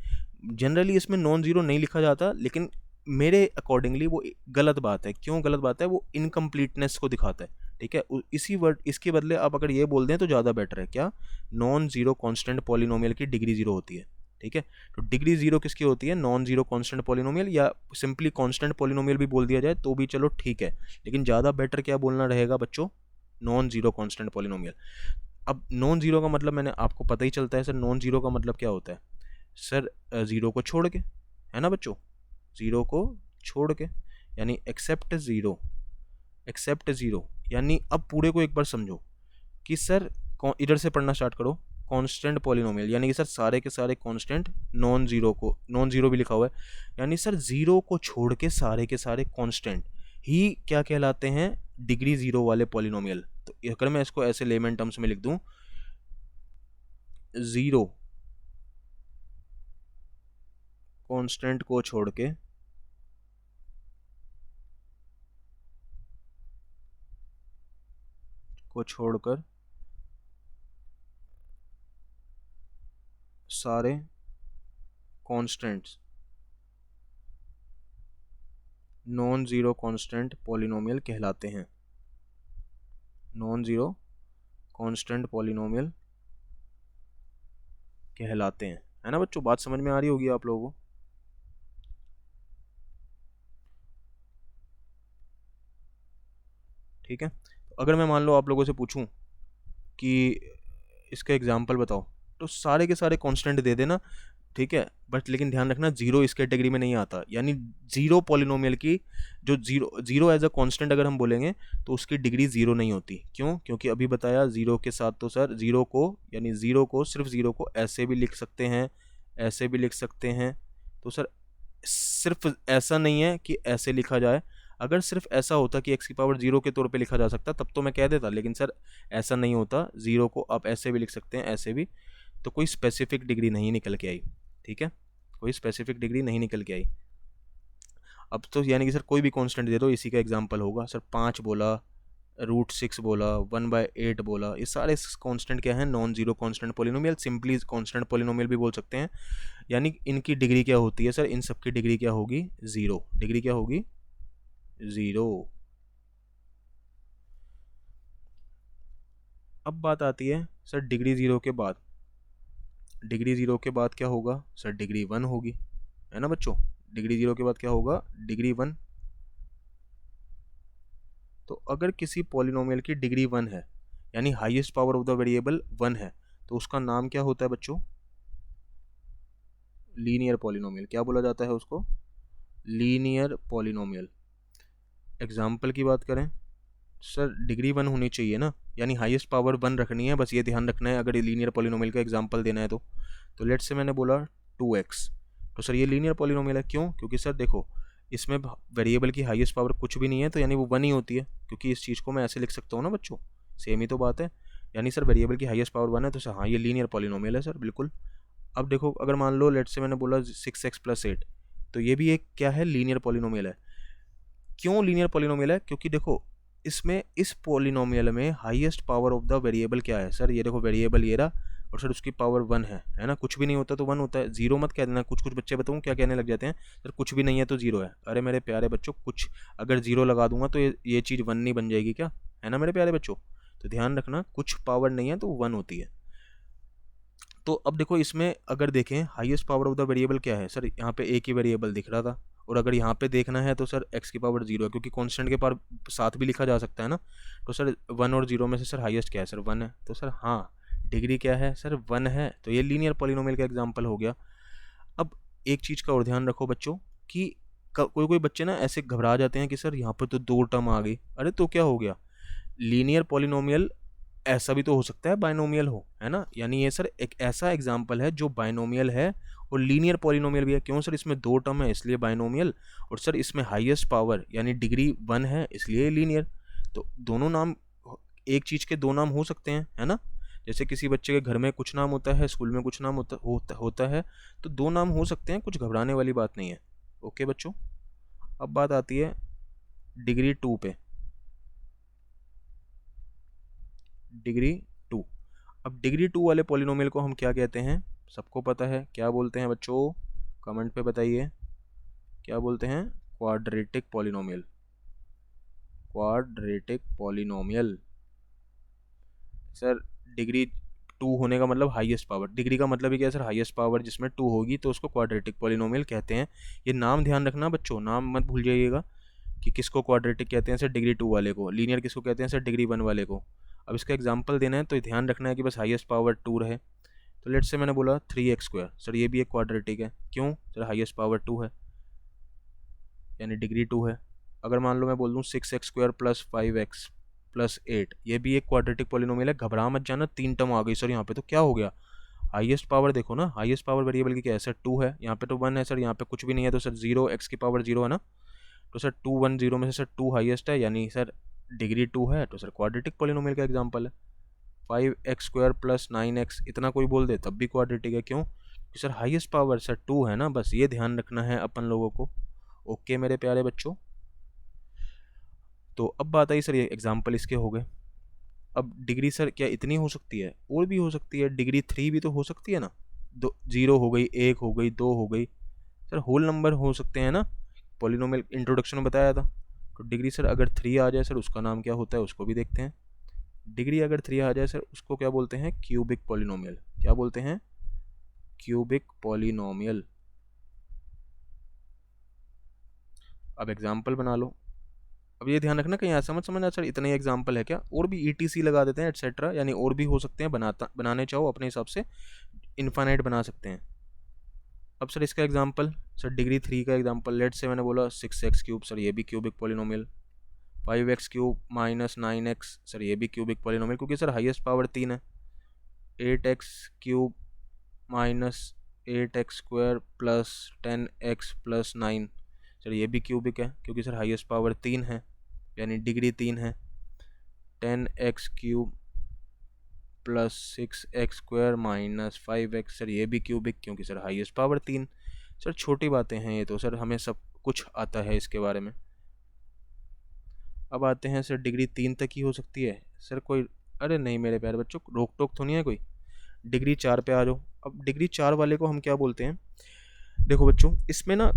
जनरली इसमें नॉन ज़ीरो नहीं लिखा जाता, लेकिन मेरे अकॉर्डिंगली वो गलत बात है। क्यों गलत बात है? वो इनकम्प्लीटनेस को दिखाता है। ठीक है, इसी वर्ड इसके बदले आप अगर ये बोल दें तो ज़्यादा बेटर है। क्या? नॉन ज़ीरो कांस्टेंट पॉलिनोमियल की डिग्री ज़ीरो होती है। ठीक है, तो डिग्री ज़ीरो किसकी होती है? नॉन ज़ीरो कांस्टेंट पॉलिनोमियल, या सिंपली कांस्टेंट पॉलिनोमियल भी बोल दिया जाए तो भी चलो ठीक है, लेकिन ज़्यादा बेटर क्या बोलना रहेगा बच्चों? Non zero constant polynomial. अब नॉन ज़ीरो का मतलब मैंने आपको पता ही चलता है सर, नॉन ज़ीरो का मतलब क्या होता है सर? ज़ीरो को छोड़ के, है ना बच्चों? ज़ीरो को छोड़ के, यानी एक्सेप्ट ज़ीरो, एक्सेप्ट ज़ीरो, यानी अब पूरे को एक बार समझो कि सर इधर से पढ़ना स्टार्ट करो। कांस्टेंट पॉलिनोमियल यानी कि सर सारे के सारे कांस्टेंट, नॉन ज़ीरो को, नॉन ज़ीरो भी लिखा हुआ है, यानी सर ज़ीरो को छोड़ के सारे के सारे कांस्टेंट ही क्या कहलाते हैं? डिग्री ज़ीरो वाले पॉलिनोमियल। तो अगर मैं इसको ऐसे लेमन टर्म्स में लिख दूं, ज़ीरो कांस्टेंट को छोड़ के छोड़कर सारे constants non zero constant polynomial कहलाते हैं। नॉन ज़ीरो कांस्टेंट पॉलिनोमियल कहलाते हैं, है ना बच्चों? बात समझ में आ रही होगी आप लोगों को? ठीक है, तो अगर मैं मान लो आप लोगों से पूछूं कि इसका एग्जाम्पल बताओ, तो सारे के सारे कांस्टेंट दे देना, ठीक है, बट लेकिन ध्यान रखना ज़ीरो इस कैटेगरी में नहीं आता। यानी ज़ीरो पॉलिनोमियल की जो zero zero as a constant अगर हम बोलेंगे तो उसकी डिग्री ज़ीरो नहीं होती। क्यों? क्योंकि अभी बताया ज़ीरो के साथ तो सर ज़ीरो को, यानी ज़ीरो को, सिर्फ ज़ीरो को ऐसे भी लिख सकते हैं, ऐसे भी लिख सकते हैं। तो सर सिर्फ ऐसा नहीं है कि ऐसे लिखा जाए। अगर सिर्फ ऐसा होता कि एक्स की पावर ज़ीरो के तौर पे लिखा जा सकता तब तो मैं कह देता, लेकिन सर ऐसा नहीं होता। ज़ीरो को आप ऐसे भी लिख सकते हैं, ऐसे भी, तो कोई स्पेसिफिक डिग्री नहीं निकल के आई। ठीक है, कोई स्पेसिफिक डिग्री नहीं निकल के आई। अब तो यानी कि सर कोई भी कांस्टेंट दे दो, इसी का एग्जांपल होगा सर। 5 बोला, √6 बोला, 1/8 बोला, ये सारे कांस्टेंट क्या है? Non zero constant polynomial, simply constant polynomial भी बोल सकते हैं। यानी इनकी डिग्री क्या होती है सर? इन सब की डिग्री क्या होगी? ज़ीरो। डिग्री क्या होगी? ज़ीरो। अब बात आती है सर डिग्री ज़ीरो के बाद, डिग्री ज़ीरो के बाद क्या होगा सर? डिग्री 1 होगी, है ना बच्चों? डिग्री ज़ीरो के बाद क्या होगा? डिग्री 1। तो अगर किसी पॉलिनोमियल की डिग्री 1 है, यानी highest power of the variable 1 है, तो उसका नाम क्या होता है बच्चों? Linear polynomial. क्या बोला जाता है उसको? Linear polynomial. एग्जाम्पल की बात करें सर, डिग्री 1 होनी चाहिए ना, यानी हाईएस्ट पावर 1 रखनी है, बस ये ध्यान रखना है अगर ये लीनियर पॉलिनोमियल का एग्जाम्पल देना है तो लेट्स से मैंने बोला 2x, तो सर ये लीनियर पॉलिनोमियल है। क्यों? क्योंकि सर देखो इसमें वेरिएबल की हाईएस्ट पावर कुछ भी नहीं है, तो यानी वो 1 ही होती है, क्योंकि इस चीज़ को मैं ऐसे लिख सकता हूँ ना बच्चों, सेम ही तो बात है। यानी सर वेरिएबल की हाईएस्ट पावर 1 है, तो सर हाँ ये लीनियर पॉलिनोमियल है सर, बिल्कुल। अब देखो अगर मान लो लेट्स से मैंने बोला 6x + 8, तो ये भी एक क्या है? लीनियर पॉलिनोमियल है। क्यों लीनियर पॉलिनोमियल है? क्योंकि देखो इसमें, इस पॉलिनोमियल में highest power of the variable क्या है सर? ये देखो वेरिएबल ये रहा, और सर उसकी पावर 1 है ना, कुछ भी नहीं होता तो 1 होता है, 0 मत कह देना। कुछ बच्चे बताऊँ क्या कहने लग जाते हैं, सर कुछ भी नहीं है तो 0 है। अरे मेरे प्यारे बच्चों, कुछ अगर 0 लगा दूंगा तो ये चीज़ 1 नहीं बन जाएगी क्या, है ना मेरे प्यारे बच्चों। तो ध्यान रखना, कुछ पावर नहीं है तो 1 होती है। तो अब देखो इसमें अगर देखें highest power of the variable क्या है, सर यहाँ पे एक ही वेरिएबल दिख रहा था, और अगर यहाँ पे देखना है तो सर x की पावर 0 है, क्योंकि कांस्टेंट के पार साथ भी लिखा जा सकता है ना। तो सर 1 और 0 में से सर हाईएस्ट क्या है, सर 1 है। तो सर हाँ, डिग्री क्या है सर, 1 है। तो ये लीनियर पॉलिनोमियल का एग्जाम्पल हो गया। अब एक चीज़ का और ध्यान रखो बच्चों कि कोई कोई बच्चे ना ऐसे घबरा जाते हैं कि सर यहाँ पर तो 2 टर्म आ गई। अरे तो क्या हो गया, लीनियर पॉलिनोमियल ऐसा भी तो हो सकता है बाइनोमियल हो, है ना। यानी ये सर एक ऐसा एग्जाम्पल है जो बाइनोमियल है और लीनियर पॉलिनोमियल भी है। क्यों सर, इसमें 2 टर्म है इसलिए बाइनोमियल, और सर इसमें हाईएस्ट पावर यानी डिग्री 1 है इसलिए लीनियर। तो दोनों नाम, एक चीज़ के 2 नाम हो सकते हैं, है ना। जैसे किसी बच्चे के घर में कुछ नाम होता है, स्कूल में कुछ नाम होता है, तो 2 नाम हो सकते हैं, कुछ घबराने वाली बात नहीं है। ओके बच्चों, अब बात आती है डिग्री 2 पे। डिग्री 2, अब डिग्री 2 वाले पॉलिनोमियल को हम क्या कहते हैं, सबको पता है क्या बोलते हैं बच्चों, कमेंट पे बताइए क्या बोलते हैं। Quadratic polynomial, quadratic polynomial. Sir degree 2 होने का मतलब हाईएस्ट पावर, डिग्री का मतलब ही क्या है सर, हाईएस्ट पावर जिसमें 2 होगी तो उसको क्वाड्रेटिक पॉलिनोमियल कहते हैं। ये नाम ध्यान रखना बच्चों, नाम मत भूल जाइएगा कि किसको क्वाड्रेटिक कहते हैं सर, डिग्री 2 वाले को। लीनियर किसको कहते हैं सर, डिग्री 1 वाले को। अब इसका एग्जाम्पल देना है तो ध्यान रखना है कि बस हाईएस्ट पावर 2 रहे। तो लेट्स से मैंने बोला 3x², सर ये भी एक क्वाड्रेटिक है। क्यों सर, हाईएस्ट पावर 2 है यानी डिग्री 2 है। अगर मान लो मैं बोल दूँ 6x² + 5x + 8, ये भी एक क्वाड्रेटिक पॉलिनोमियल है। घबरा मत जाना, 3 टर्म आ गई सर यहाँ पे, तो क्या हो गया, हाईएस्ट पावर देखो ना, हाईएस्ट पावर वेरिएबल की क्या है सर, 2 है। यहाँ पे तो 1 है सर, यहाँ पे कुछ भी नहीं है तो सर 0, x की पावर 0 है ना। तो सर 2 1 0 में से सर 2 हाईएस्ट है, यानी सर डिग्री 2 है, तो सर क्वाड्रेटिक पॉलिनोमियल का एग्जाम्पल है। 5x² + 9x, इतना कोई बोल दे तब भी क्वाड्रेटिक है। क्यों, कि सर हाईएस्ट पावर सर 2 है ना, बस ये ध्यान रखना है अपन लोगों को। ओके मेरे प्यारे बच्चों, तो अब बात आई सर, ये एग्जाम्पल इसके हो गए। अब डिग्री सर क्या इतनी हो सकती है, और भी हो सकती है, डिग्री 3 भी तो हो सकती है ना। 0 हो गई, 1 हो गई, 2 हो गई, सर होल नंबर हो सकते हैं ना, पॉलिनोमियल इंट्रोडक्शन में बताया था। तो डिग्री सर अगर 3 आ जाए सर उसका नाम क्या होता है, उसको भी देखते हैं। डिग्री अगर 3 आ जाए सर उसको क्या बोलते हैं, क्यूबिक पॉलिनोमियल। क्या बोलते हैं, क्यूबिक पॉलिनोमियल। अब एग्जाम्पल बना लो। अब ये ध्यान रखना कहीं ऐसा मत समझना सर इतना ही एग्जाम्पल है क्या, और भी ETC लगा देते हैं एटसेट्रा, यानी और भी हो सकते हैं, बनाने चाहो अपने हिसाब से इनफाइनाइट बना सकते हैं। अब सर इसका एग्जाम्पल, सर डिग्री 3 का एग्जाम्पल, लेट से मैंने बोला 6x³, सर ये भी cubic polynomial. 5x³ - 9x, sir ये भी क्यूबिक पॉलिनोमियल, क्योंकि सर हाईएस्ट पावर 3 है। 8x³ - 8x² + 10x + 9, सर ये भी क्यूबिक है, क्योंकि सर हाईएस्ट पावर 3 है यानी डिग्री 3 है। 10x³ + 6x² - 5x, सर ये भी क्यूबिक, क्योंकि सर हाईएस्ट पावर 3। सर छोटी बातें हैं ये तो, सर हमें सब कुछ आता है इसके बारे में। अब आते हैं सर डिग्री 3 तक ही हो सकती है सर कोई, अरे नहीं मेरे प्यारे बच्चों, रोक टोक तो नहीं है कोई। डिग्री 4 पे आ जाओ। अब डिग्री 4 वाले को हम क्या बोलते हैं, देखो बच्चों इसमें ना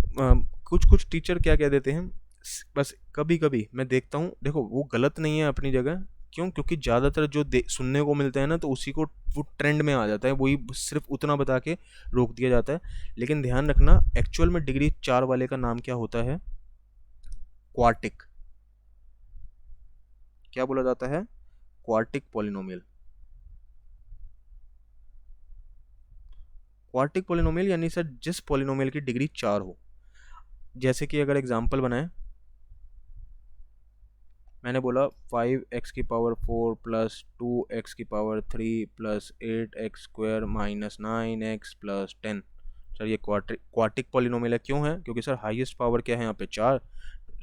कुछ कुछ टीचर क्या कह देते हैं, बस कभी कभी मैं देखता हूँ, देखो वो गलत नहीं है अपनी जगह। क्यों, क्योंकि ज़्यादातर जो सुनने को मिलता है ना तो उसी को वो ट्रेंड में आ जाता है, वही सिर्फ उतना बता के रोक दिया जाता है। लेकिन ध्यान रखना एक्चुअल में डिग्री 4 वाले का नाम क्या होता है, क्वार्टिक। क्या बोला जाता है, क्वार्टिक पॉलिनोमियल। क्वार्टिक पॉलिनोमियल यानी सर जिस पॉलिनोमियल की डिग्री 4 हो। जैसे कि अगर एग्जांपल बनाए, मैंने बोला 5x⁴ + 2x⁴ + 8x² - 9x + 10, sir ये क्वार्टिक पॉलिनोमियल है। क्यों है, क्योंकि सर हाईएस्ट पावर क्या है यहाँ पे 4,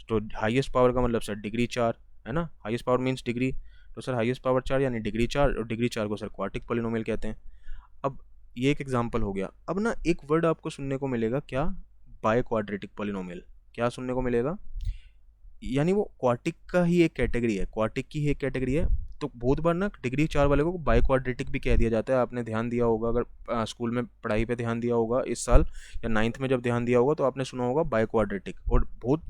तो हाईएस्ट पावर का मतलब सर डिग्री 4 है ना, हाईएस्ट पावर मीन्स डिग्री, तो सर हाईएस्ट पावर 4 यानी डिग्री 4, और डिग्री 4 को सर क्वार्टिक पॉलिनोमियल कहते हैं। अब ये एक एग्जांपल हो गया। अब ना एक वर्ड आपको सुनने को मिलेगा, क्या, बाय क्वाड्रेटिक पॉलिनोमियल। क्या सुनने को मिलेगा, यानी वो क्वार्टिक का ही एक कैटेगरी है, क्वार्टिक की ही एक कैटेगरी है। तो बहुत बार ना डिग्री 4 वाले को बाई क्वाड्रेटिक भी कह दिया जाता है। आपने ध्यान दिया होगा, अगर स्कूल में पढ़ाई पे ध्यान दिया होगा इस साल या 9th में जब ध्यान दिया होगा तो आपने सुना होगा बाई क्वाड्रेटिक। और बहुत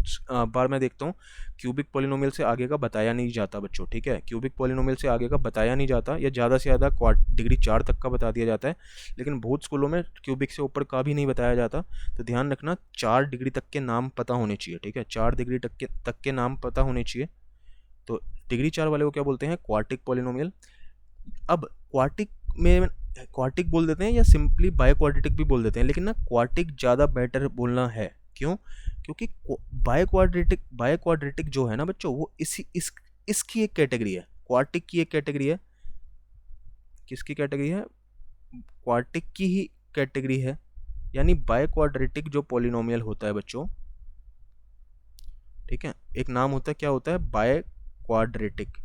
बार मैं देखता हूँ क्यूबिक पॉलिनोमियल से आगे का बताया नहीं जाता बच्चों, ठीक है, क्यूबिक पॉलिनोमियल से आगे का बताया नहीं जाता, या ज़्यादा से ज़्यादा डिग्री 4 तक का बता दिया जाता है, लेकिन बहुत स्कूलों में क्यूबिक से ऊपर का भी नहीं बताया जाता। तो ध्यान रखना 4 डिग्री तक के नाम पता होने चाहिए, ठीक है, 4 डिग्री तक के नाम पता होने चाहिए। तो डिग्री 4 वाले को क्या बोलते हैं? Quartic polynomial. अब क्वार्टिक में क्वार्टिक बोल देते हैं या सिंपली बाय क्वाड्रेटिक भी बोल देते हैं, लेकिन ना क्वार्टिक ज़्यादा बेटर बोलना है। क्यों? क्योंकि बाय क्वाड्रेटिक जो है ना बच्चों, वो इसकी एक कैटेगरी है, क्वार्टिक की एक कैटेगरी है। किसकी कैटेगरी है? क्वार्टिक की ही कैटेगरी है। यानी बाय क्वाड्रेटिक जो पॉलिनोमियल होता है बच्चों, ठीक है, एक नाम होता है, क्या होता है? By quadratic.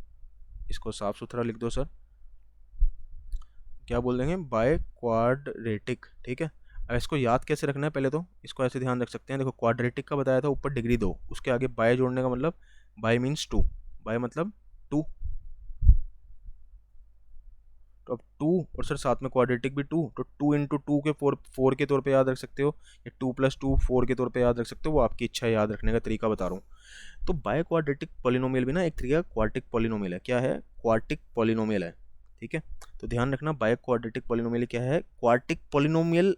इसको साफ सुथरा लिख दो सर, क्या बोल देंगे? बाय क्वाड्रेटिक, ठीक है। अब इसको याद कैसे रखना है? पहले तो इसको ऐसे ध्यान रख सकते हैं, देखो क्वाड्रेटिक का बताया था ऊपर डिग्री 2, उसके आगे बाय जोड़ने का मतलब बाय मीन्स 2, बाय मतलब 2, तो अब 2 और सर साथ में क्वाड्रेटिक भी 2, तो 2 इंटू 2 के 4 के तौर पे याद रख सकते हो, या 2 + 2 4 के तौर पे याद रख सकते हो, वो आपकी इच्छा है, याद रखने का तरीका बता रहा हूँ। तो बाय क्वाड्रेटिक पॉलिनोमियल भी ना एक तरीका क्वार्टिक पॉलिनोमियल है। क्या है? क्वार्टिक पॉलिनोमियल है, ठीक है। तो ध्यान रखना बाय क्वाड्रेटिक पॉलिनोमियल क्या है? क्वार्टिक पॉलिनोमियल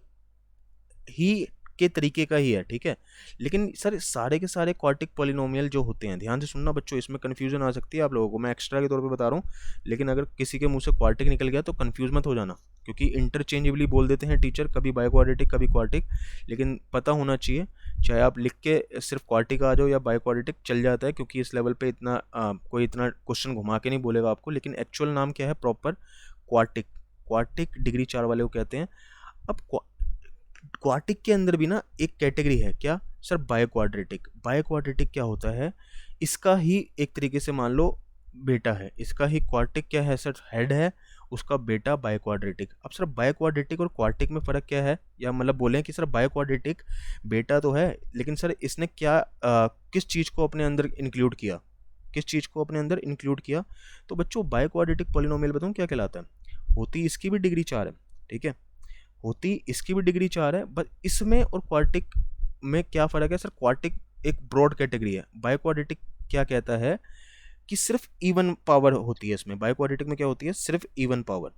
ही के तरीके का ही है, ठीक है। लेकिन सर सारे के सारे क्वार्टिक पॉलिनोमियल जो होते हैं, ध्यान से सुनना बच्चों, इसमें कन्फ्यूजन आ सकती है आप लोगों को, मैं एक्स्ट्रा के तौर पे बता रहा हूँ, लेकिन अगर किसी के मुंह से क्वार्टिक निकल गया तो कन्फ्यूज मत हो जाना, क्योंकि इंटरचेंजेबली बोल देते हैं टीचर, कभी बाय क्वाड्रेटिक कभी क्वार्टिक, लेकिन पता होना चाहिए, चाहे आप लिख के सिर्फ क्वार्टिक आ जाओ या बाय क्वाड्रेटिक चल जाता है, क्योंकि इस लेवल पे इतना कोई इतना क्वेश्चन घुमा के नहीं बोलेगा आपको, लेकिन एक्चुअल नाम क्या है? Proper quartic. क्वार्टिक डिग्री 4 वाले को कहते हैं। अब क्वार्टिक के अंदर भी ना एक कैटेगरी है, क्या sir? By quadratic. By quadratic क्या होता है? इसका ही एक तरीके से मान लो बेटा है, इसका ही क्वार्टिक क्या है सर? हेड है, उसका बेटा बाय क्वाड्रेटिक। अब सर बाय क्वाड्रेटिक और क्वार्टिक में फ़र्क क्या है? या मतलब बोलें कि सर बाय क्वाड्रेटिक बेटा तो है, लेकिन सर इसने क्या किस चीज़ को अपने अंदर इंक्लूड किया? किस चीज़ को अपने अंदर इंक्लूड किया? तो बच्चों बाय क्वाड्रेटिक पॉलिनोमियल बताऊँ क्या कहलाता है? होती इसकी भी डिग्री 4 है, ठीक है, होती इसकी भी डिग्री 4 है, बट इसमें और क्वार्टिक में क्या फ़र्क है सर? क्वार्टिक एक ब्रॉड कैटेगरी है, बाय क्वाड्रेटिक क्या कहता है कि सिर्फ इवन पावर होती है इसमें। बाय क्वाड्रेटिक में क्या होती है? सिर्फ इवन पावर,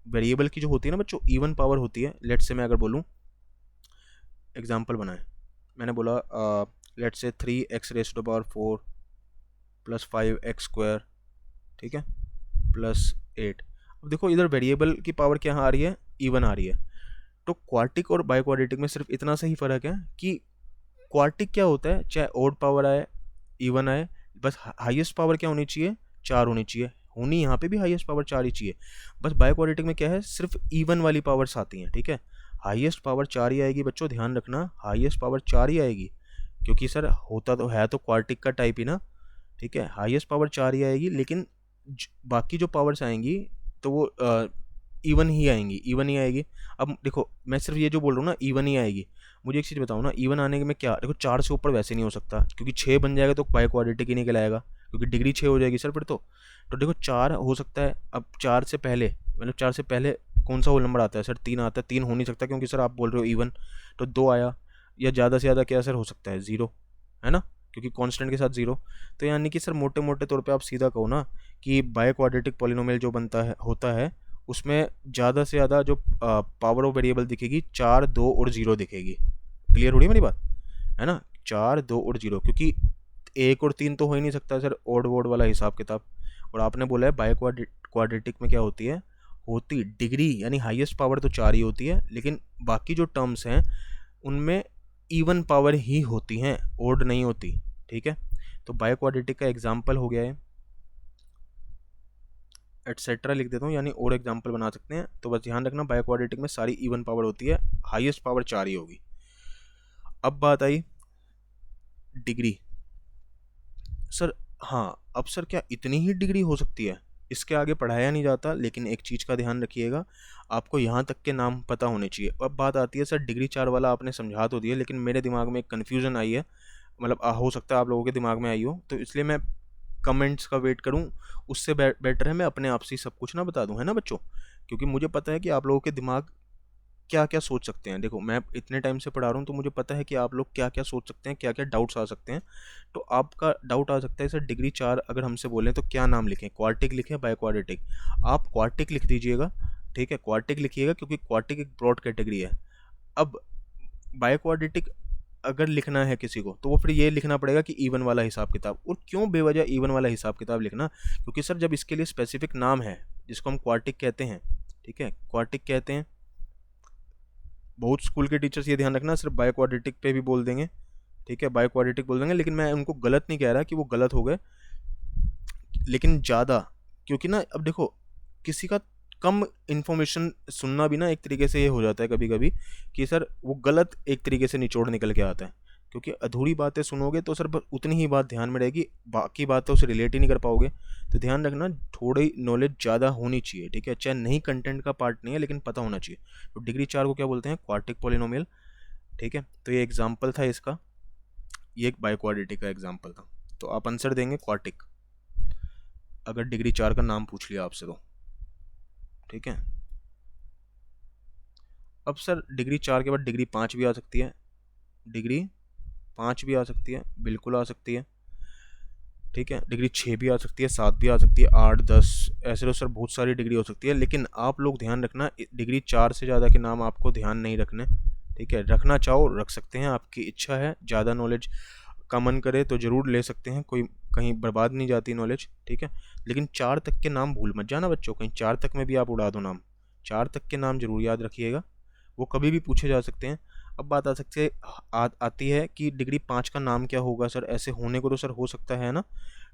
वेरिएबल की जो होती है ना बच्चों, इवन पावर होती है। लेट से मैं अगर बोलूँ, एग्जांपल बनाएं, मैंने बोला लेट से 3x⁴ + 5x², ठीक है, +8। अब देखो इधर वेरिएबल की पावर क्या आ रही है? इवन आ रही है। तो क्वार्टिक और बाय क्वाड्रेटिक में सिर्फ इतना सा ही फ़र्क है कि क्वार्टिक क्या होता है, चाहे ओड पावर आए इवन आए, बस हाईएस्ट पावर क्या होनी चाहिए? 4 होनी चाहिए, होनी यहाँ पे भी हाईएस्ट पावर 4 ही चाहिए। बस बाय क्वाड्रेटिक में क्या है? सिर्फ इवन वाली पावर्स आती हैं, ठीक है, हाईएस्ट पावर 4 ही आएगी बच्चों, ध्यान रखना, हाईएस्ट पावर 4 ही आएगी, क्योंकि सर होता तो है तो क्वार्टिक का टाइप ही ना, ठीक है, हाईएस्ट पावर 4 ही आएगी, लेकिन बाकी जो पावर्स आएंगी तो वो इवन ही आएंगी, इवन ही आएगी। अब देखो मैं सिर्फ ये जो बोल रहा हूँ ना, इवन ही आएगी, मुझे एक चीज़ बताओ ना, इवन आने में क्या, देखो 4 से ऊपर वैसे नहीं हो सकता, क्योंकि 6 बन जाएगा तो बाय क्वाड्रेटिक ही नहीं कहलाएगा, क्योंकि डिग्री 6 हो जाएगी सर फिर तो देखो 4 हो सकता है। अब 4 से पहले, मतलब 4 से पहले कौन सा होल नंबर आता है सर? 3 आता है, 3 हो नहीं सकता, क्योंकि सर आप बोल रहे हो इवन, तो 2 आया, या ज़्यादा से ज़्यादा क्या सर हो सकता है? 0, है ना, क्योंकि कांस्टेंट के साथ 0। तो यानी कि सर मोटे मोटे तौर पे आप सीधा कहो ना कि बाय क्वाड्रेटिक पॉलिनोमियल जो बनता है होता है, उसमें ज़्यादा से ज़्यादा जो पावर ऑफ वेरिएबल दिखेगी 4, 2 और 0 दिखेगी। क्लियर हो रही है मेरी बात, है ना? 4, 2 और 0, क्योंकि 1 और 3 तो हो ही नहीं सकता सर, ओड वोड वाला हिसाब किताब। और आपने बोला है बाय क्वाड्रेटिक में क्या होती है? होती डिग्री, यानी हाईएस्ट पावर तो 4 ही होती है, लेकिन बाकी जो टर्म्स हैं उनमें इवन पावर ही होती हैं, ओड नहीं होती, ठीक है। तो बाय क्वाड्रेटिक का एग्जाम्पल हो गया है, एटसेट्रा लिख देता हूँ, यानी और एग्जाम्पल बना सकते हैं। तो बस ध्यान रखना बाय क्वाड्रेटिक में सारी इवन पावर होती है, हाईएस्ट पावर 4 ही होगी। अब बात आई डिग्री, सर हाँ, अब सर क्या इतनी ही डिग्री हो सकती है? इसके आगे पढ़ाया नहीं जाता, लेकिन एक चीज़ का ध्यान रखिएगा, आपको यहाँ तक के नाम पता होने चाहिए। अब बात आती है सर डिग्री 4 वाला आपने समझा तो दिया, लेकिन मेरे दिमाग में एक कन्फ्यूज़न आई है, मतलब हो सकता है आप लोगों के दिमाग में आई हो, तो इसलिए मैं कमेंट्स का वेट करूं, उससे बेटर है मैं अपने आप से ही सब कुछ ना बता दूं, है ना बच्चों। क्योंकि मुझे पता है कि आप लोगों के दिमाग क्या क्या सोच सकते हैं। देखो मैं इतने टाइम से पढ़ा रहा हूँ तो मुझे पता है कि आप लोग क्या क्या सोच सकते हैं, क्या क्या डाउट्स आ सकते हैं। तो आपका डाउट आ सकता है सर डिग्री 4 अगर हमसे बोलें तो क्या नाम लिखें, क्वार्टिक लिखें बाय क्वाड्रेटिक। आप क्वार्टिक लिख दीजिएगा, ठीक है, क्वार्टिक लिखिएगा क्योंकि क्वार्टिक एक ब्रॉड कैटेगरी है। अब बाय क्वाड्रेटिक अगर लिखना है किसी को तो वो फिर ये लिखना पड़ेगा कि इवन वाला हिसाब किताब। और क्यों बेवजह इवन वाला हिसाब किताब लिखना, क्योंकि सर जब इसके लिए स्पेसिफिक नाम है जिसको हम क्वार्टिक कहते हैं, ठीक है, क्वार्टिक कहते हैं। बहुत स्कूल के टीचर्स ये ध्यान रखना सिर्फ बाय क्वाड्रेटिक पे भी बोल देंगे, ठीक है, बाय क्वाड्रेटिक बोल देंगे, लेकिन मैं उनको गलत नहीं कह रहा कि वो गलत हो गए, लेकिन ज़्यादा, क्योंकि ना अब देखो किसी का कम इन्फॉर्मेशन सुनना भी ना एक तरीके से ये हो जाता है कभी कभी कि सर वो गलत एक तरीके से निचोड़ निकल के आता है। क्योंकि अधूरी बातें सुनोगे तो सर उतनी ही बात ध्यान में रहेगी, बाकी बातों से रिलेट ही नहीं कर पाओगे। तो ध्यान रखना थोड़ी नॉलेज ज़्यादा होनी चाहिए, ठीक है, चाहे नहीं कंटेंट का पार्ट नहीं है लेकिन पता होना चाहिए। तो डिग्री 4 को क्या बोलते हैं, क्वार्टिक पॉलिनोमियल, ठीक है। तो ये एग्जाम्पल था इसका, ये एक बाइक्वाड्रेटिक का एग्जाम्पल था। तो आप आंसर देंगे क्वार्टिक अगर डिग्री 4 का नाम पूछ लिया आपसे तो, ठीक है। अब सर डिग्री 4 के बाद डिग्री 5 भी आ सकती है, डिग्री 5 भी आ सकती है, बिल्कुल आ सकती है, ठीक है। डिग्री 6 भी आ सकती है, 7 भी आ सकती है, 8, 10, ऐसे तो सर बहुत सारी डिग्री हो सकती है। लेकिन आप लोग ध्यान रखना डिग्री 4 से ज़्यादा के नाम आपको ध्यान नहीं रखने, ठीक है। रखना चाहो रख सकते हैं, आपकी इच्छा है, ज़्यादा नॉलेज का मन करे तो ज़रूर ले सकते हैं, कोई कहीं बर्बाद नहीं जाती नॉलेज, ठीक है। लेकिन 4 तक के नाम भूल मत जाना बच्चों, कहीं 4 तक में भी आप उड़ा दो नाम। 4 तक के नाम जरूर याद रखिएगा, वो कभी भी पूछे जा सकते हैं। अब बात आती है कि डिग्री 5 का नाम क्या होगा सर, ऐसे होने को तो सर हो सकता है ना।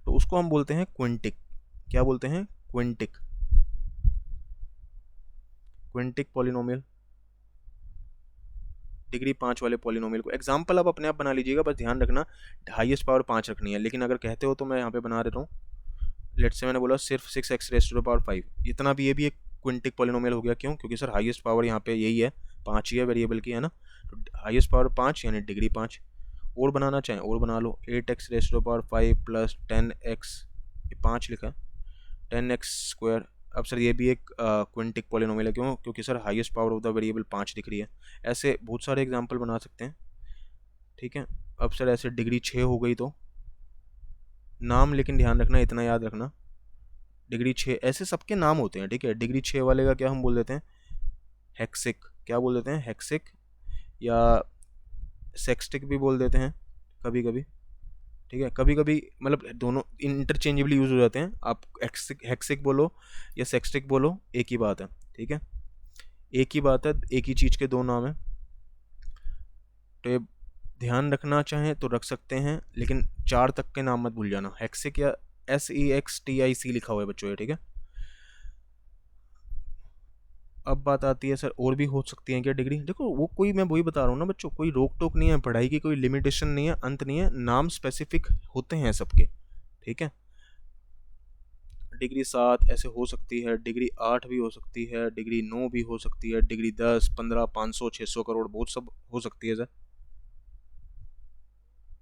तो उसको हम बोलते हैं क्विंटिक। क्या बोलते हैं, क्विंटिक, क्विंटिक पॉलिनोमियल, डिग्री 5 वाले पॉलिनोमियल को। एग्जाम्पल आप अपने आप बना लीजिएगा, बस ध्यान रखना हाईएस्ट पावर 5 रखनी है। लेकिन अगर कहते हो तो मैं यहाँ पे बना देता हूँ, लेट्स से मैंने बोला सिर्फ 6x rays to the power 5, इतना भी ये भी एक क्विंटिक पॉलिनोमियल हो गया। क्यों, क्योंकि सर हाईएस्ट पावर यहाँ पे यही है, 5 ही है वेरिएबल की, है ना। तो हाईएस्ट पावर 5 यानी डिग्री 5। और बनाना चाहें और बना लो, 8x raise to the power 5 plus 10x, ये 5 लिखा है, 10x स्क्वायर। अब सर ये भी एक क्विंटिक पॉलिनोमियल है, क्यों, क्योंकि sir highest power of the variable 5 दिख रही है। ऐसे बहुत सारे एग्जांपल बना सकते हैं, ठीक है। अब सर ऐसे डिग्री 6 हो गई तो नाम, लेकिन ध्यान रखना इतना याद रखना, डिग्री 6 ऐसे सबके नाम होते हैं, ठीक है। डिग्री 6 वाले का क्या हम बोल देते हैं, हेक्सिक, क्या बोल देते हैं, हेक्सिक, या सेक्सटिक भी बोल देते हैं कभी कभी, ठीक है। कभी कभी मतलब दोनों इंटरचेंजेबली यूज़ हो जाते हैं, आप हेक्सिक बोलो या सेक्सटिक बोलो एक ही बात है, ठीक है, एक ही बात है, एक ही चीज़ के दो नाम है। तो ये ध्यान रखना चाहें तो रख सकते हैं, लेकिन 4 तक के नाम मत भूल जाना। हेक्सिक या SEXTIC लिखा हुआ है बच्चों ये, ठीक है। अब बात आती है सर और भी हो सकती है क्या डिग्री, देखो वो कोई, मैं वही बता रहा हूँ ना बच्चों, कोई रोक टोक नहीं है, पढ़ाई की कोई लिमिटेशन नहीं है, अंत नहीं है, नाम स्पेसिफिक होते हैं सबके, ठीक है। डिग्री 7 ऐसे हो सकती है, डिग्री 8 भी हो सकती है, डिग्री 9 भी हो सकती है, डिग्री 10, 15, 500, 600 करोड़ बहुत सब हो सकती है सर।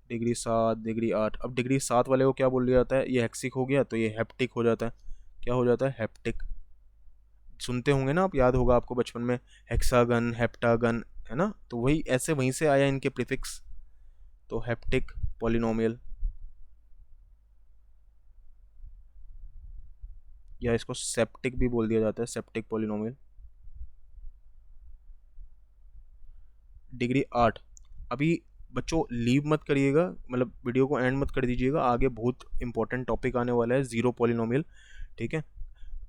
Degree 7, degree 8। अब डिग्री 7 वाले को क्या बोल दिया जाता है, ये हेक्सिक हो गया तो ये हेप्टिक हो जाता है। क्या हो जाता है, हेप्टिक। सुनते होंगे ना आप, याद होगा आपको बचपन में, हेक्सागन, हेप्टागन, है ना। तो वही ऐसे वहीं से आया इनके प्रीफिक्स, तो हेप्टिक पॉलिनोमियल, या इसको सेप्टिक भी बोल दिया जाता है, सेप्टिक पॉलिनोमियल। डिग्री 8। अभी बच्चों लीव मत करिएगा, मतलब वीडियो को एंड मत कर दीजिएगा, आगे बहुत इंपॉर्टेंट टॉपिक आने वाला है, ज़ीरो पॉलिनोमियल, ठीक है।